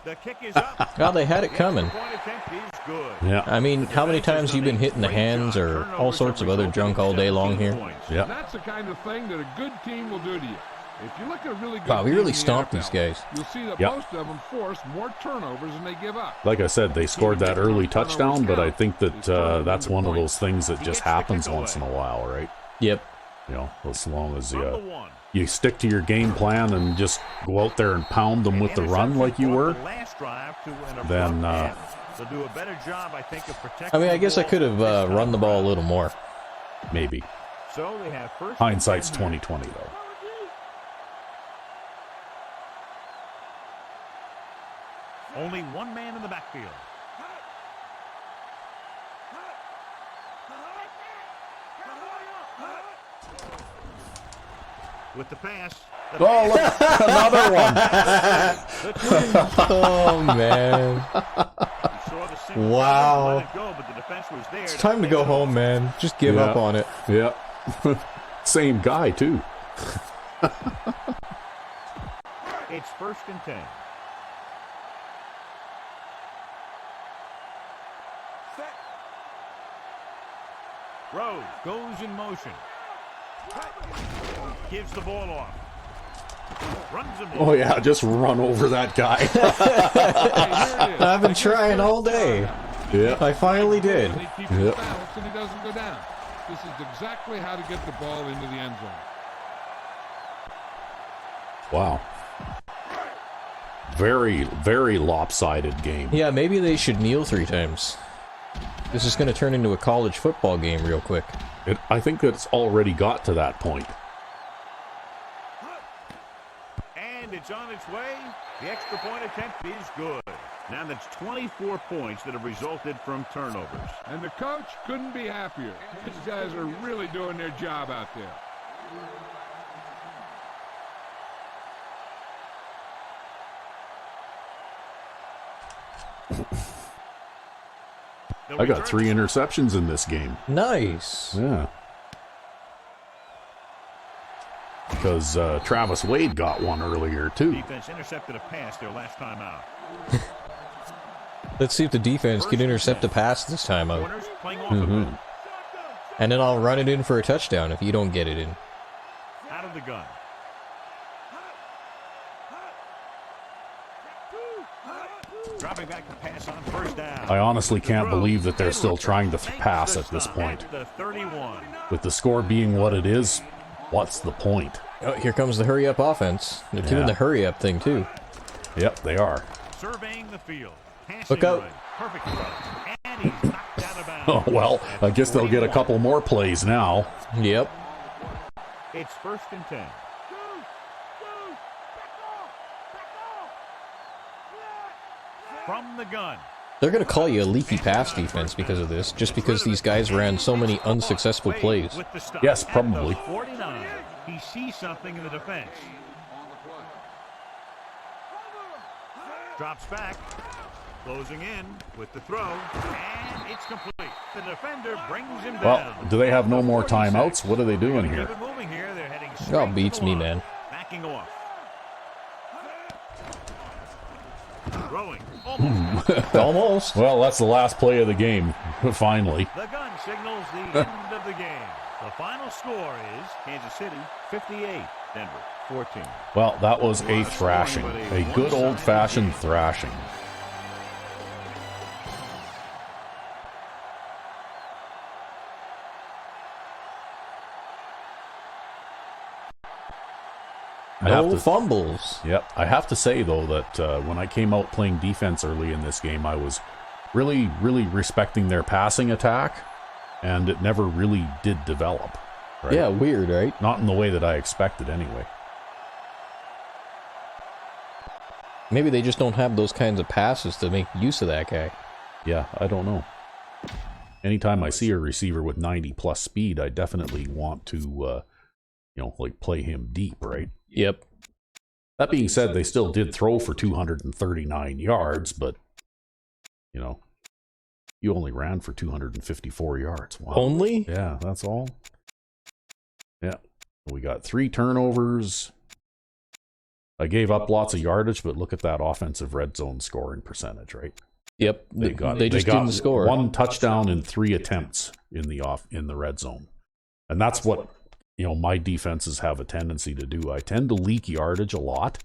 The kick is up. Well, they had it coming. Point attempt is good. Yeah. I mean, how many times have you been hitting the hands or all sorts of other junk all day long here? Yeah. That's the kind of thing that a good team will do to you. If you look at a really good Wow, we team really in the stomped NFL, these guys. You'll see that Yep. most of them force more turnovers than they give up. Like I said, they scored that early touchdown, but I think that that's one of those things that just happens once in a while, right? Yep. You know, as long as From the 1. you stick to your game plan and just go out there and pound them with the run like you were, then they'll do a better job, I think, of protecting. I mean, I guess I could have run the ball a little more. maybe. So they have first. Hindsight's 20/20 though. Only one man in the backfield. With the pass. Oh, look, another one. Oh, man. Wow. It's time to go home, man. Just give up on it. Yeah. Same guy, too. It's 1st and 10. Rose goes in motion. Gives the ball off. Runs him. Oh, yeah, just run over that guy. I've been trying all day. Yeah. I finally did. And he keeps his balance and he doesn't go down. This is exactly how to get the ball into the end zone. Wow. Very, very lopsided game. Yeah, maybe they should kneel 3 times. This is going to turn into a college football game real quick. I think it's already got to that point. And it's on its way. The extra point attempt is good. Now that's 24 points that have resulted from turnovers. And the coach couldn't be happier. These guys are really doing their job out there. I got 3 interceptions in this game. Nice. Yeah. Because Travis Wade got one earlier, too. Defense intercepted a pass their last time out. Let's see if the defense can intercept a pass this time out. Corners playing off of it. And then I'll run it in for a touchdown if you don't get it in. Out of the gun. Dropping back to pass on 1st down. I honestly can't believe that they're still trying to pass at this point. At the 31. With the score being what it is, what's the point? Oh, here comes the hurry-up offense. They're doing the hurry-up thing, too. Yep, they are. Surveying the field. Passing Look out. right. Perfect throw. And he's knocked out of bounds. Oh, well, I guess they'll get a couple more plays now. Yep. It's 1st and 10. From the gun. They're going to call you a leaky pass defense because of this, just because these guys ran so many unsuccessful plays. With the stop. Yes, At probably. the 49. He sees something in the defense. Drops back. Closing in with the throw. And it's complete. The defender brings him down. Well, do they have no more timeouts? What are they doing here? Keep it moving here. They're heading Oh, straight beats to the me, line. man. Backing off. Throwing. Almost. Almost. Well, that's the last play of the game, finally. The gun signals the end of the game. The final score is Kansas City 58, Denver 14. Well, that was a thrashing. A good old-fashioned thrashing. No fumbles. Yep. I have to say, though, that when I came out playing defense early in this game, I was really, really respecting their passing attack, and it never really did develop. Right? Yeah, weird, right? Not in the way that I expected, anyway. Maybe they just don't have those kinds of passes to make use of that guy. Yeah, I don't know. Anytime I see a receiver with 90-plus speed, I definitely want to, play him deep, right? Yep. That being said, they still did throw for 239 yards, but, you only ran for 254 yards. Wow. Only? Yeah, that's all. Yeah. We got 3 turnovers. I gave up lots of yardage, but look at that offensive red zone scoring percentage, right? Yep. They just didn't score. 1 touchdown in 3 attempts in the red zone. And that's what, my defenses have a tendency to do. I tend to leak yardage a lot.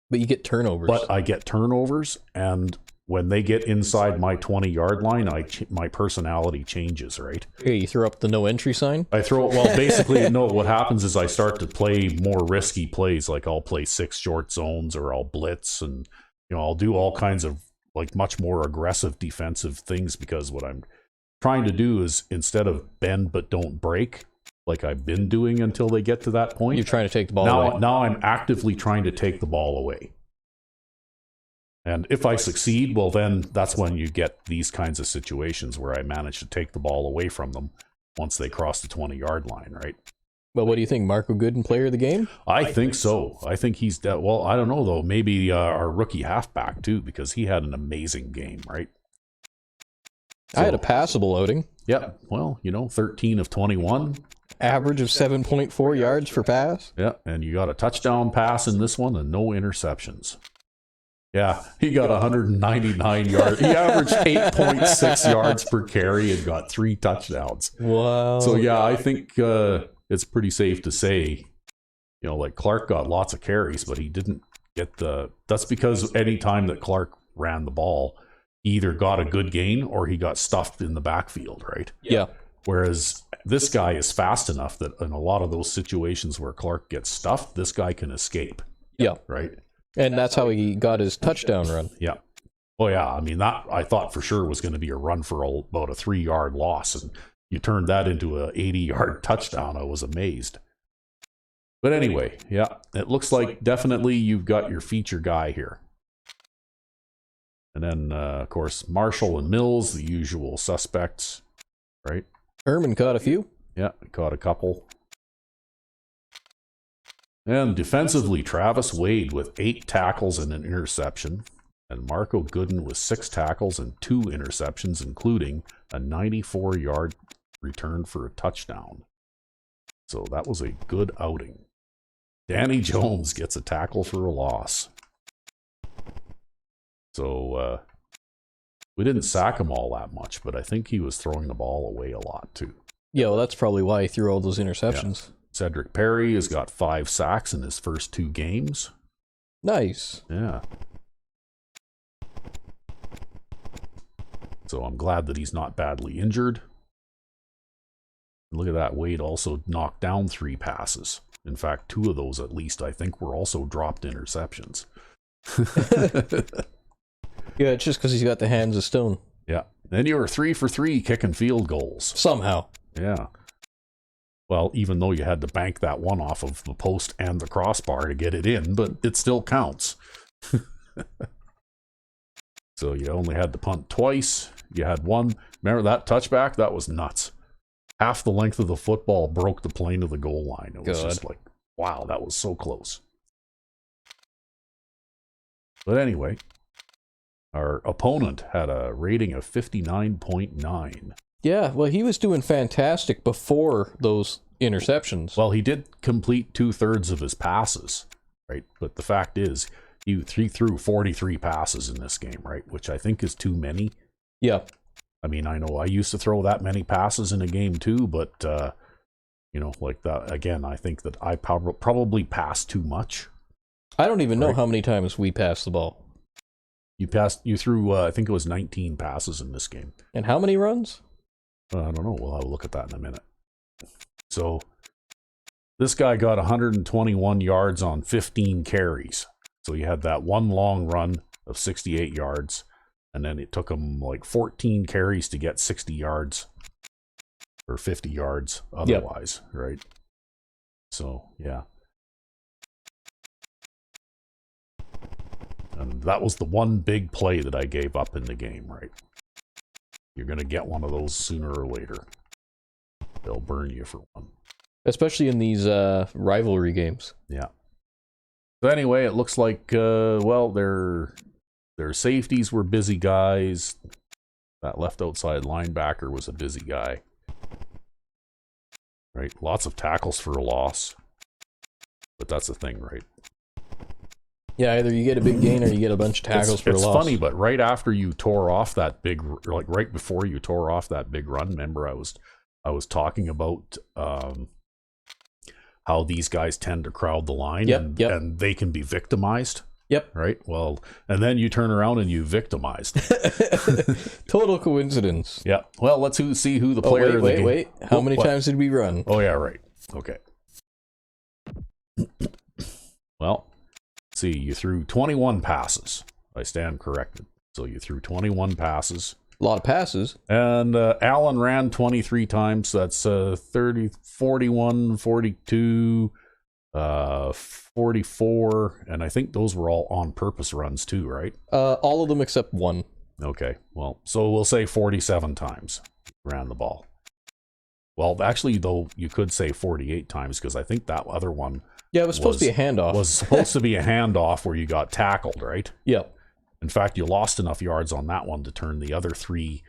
But you get turnovers. But I get turnovers, and when they get inside my 20-yard line, my personality changes, right? Hey, you throw up the no entry sign? Basically, no, what happens is I start to play more risky plays, like I'll play 6 short zones, or I'll blitz, and, I'll do all kinds of, much more aggressive defensive things, because what I'm trying to do is, instead of bend but don't break, like I've been doing until they get to that point. You're trying to take the ball away. Now I'm actively trying to take the ball away. And if I succeed, well, then that's when you get these kinds of situations where I manage to take the ball away from them once they cross the 20-yard line, right? Well, what do you think? Marco Gooden, player of the game? I think so. I think he's well, I don't know though. Maybe our rookie halfback too, because he had an amazing game, right? I had a passable outing. Yeah. Well, 13 of 21. Average of 7.4 yards per pass. Yeah, and you got a touchdown pass in this one and no interceptions. Yeah, he got 199 yards. He averaged 8.6 yards per carry and got 3 touchdowns. Wow. So, yeah, I think it's pretty safe to say, like Clark got lots of carries, but he didn't get that's because any time that Clark ran the ball, he either got a good gain or he got stuffed in the backfield, right? Yeah. Whereas this guy is fast enough that in a lot of those situations where Clark gets stuffed, this guy can escape. Yeah. Right? And that's how he got his touchdown run. Yeah. Well, yeah. I mean, that I thought for sure was going to be a run for about a 3-yard loss. And you turned that into a 80-yard touchdown. I was amazed. But anyway, yeah, it looks like definitely you've got your feature guy here. And then, of course, Marshall and Mills, the usual suspects, right? Herman caught a few. Yeah, caught a couple. And defensively, Travis Wade with 8 tackles and an interception. And Marco Gooden with 6 tackles and 2 interceptions, including a 94-yard return for a touchdown. So that was a good outing. Danny Jones gets a tackle for a loss. So we didn't sack him all that much, but I think he was throwing the ball away a lot too. Yeah, well, that's probably why he threw all those interceptions. Yeah. Cedric Perry has got 5 sacks in his first 2 games. Nice. Yeah. So I'm glad that he's not badly injured. Look at that. Wade also knocked down 3 passes. In fact, 2 of those at least, I think, were also dropped interceptions. Yeah, it's just because he's got the hands of stone. Yeah. Then you were 3 for 3 kicking field goals. Somehow. Yeah. Well, even though you had to bank that one off of the post and the crossbar to get it in, but it still counts. So you only had to punt twice. You had one. Remember that touchback? That was nuts. Half the length of the football broke the plane of the goal line. It was just like, wow, that was so close. But anyway, our opponent had a rating of 59.9. Yeah, well, he was doing fantastic before those interceptions. Well, he did complete 2/3 of his passes, right? But the fact is, he threw 43 passes in this game, right? Which I think is too many. Yeah. I mean, I know I used to throw that many passes in a game too, but, like that, again, I think that I probably passed too much. I don't even know how many times we passed the ball. You threw, I think it was 19 passes in this game. And how many runs? I don't know. We'll have a look at that in a minute. So this guy got 121 yards on 15 carries. So he had that one long run of 68 yards, and then it took him like 14 carries to get 60 yards or 50 yards otherwise, right? So, yeah. And that was the one big play that I gave up in the game, right? You're going to get one of those sooner or later. They'll burn you for one. Especially in these rivalry games. Yeah. So anyway, it looks like, their safeties were busy guys. That left outside linebacker was a busy guy. Right? Lots of tackles for a loss. But that's the thing, right? Yeah, either you get a big gain or you get a bunch of tackles for a loss. It's funny, but right after you tore off that big, like right before you tore off that big run, remember I was talking about how these guys tend to crowd the line and they can be victimized. Yep. Right? Well, and then you turn around and you victimized. Total coincidence. Yeah. Well, let's see who the player of the game. Wait. How many times did we run? Oh, yeah, right. Okay. Well, see, you threw 21 passes. I stand corrected. So you threw 21 passes. A lot of passes. And Allen ran 23 times. That's 30, 41, 42, 44. And I think those were all on-purpose runs too, right? All of them except one. Okay. Well, so we'll say 47 times ran the ball. Well, actually, though, you could say 48 times because I think that other one Yeah, it was supposed to be a handoff. was supposed to be a handoff where you got tackled, right? Yep. In fact, you lost enough yards on that one to turn the other 3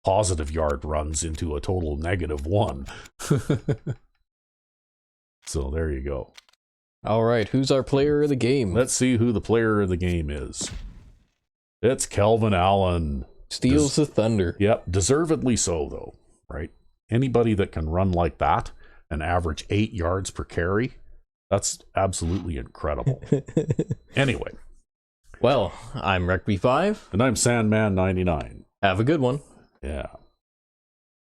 positive yard runs into a total -1. So there you go. All right, who's our player of the game? Let's see who the player of the game is. It's Kelvin Allen. Steals the thunder. Yep, deservedly so, though, right? Anybody that can run like that and average 8 yards per carry, that's absolutely incredible. Anyway. Well, I'm RecB5. And I'm Sandman99. Have a good one. Yeah.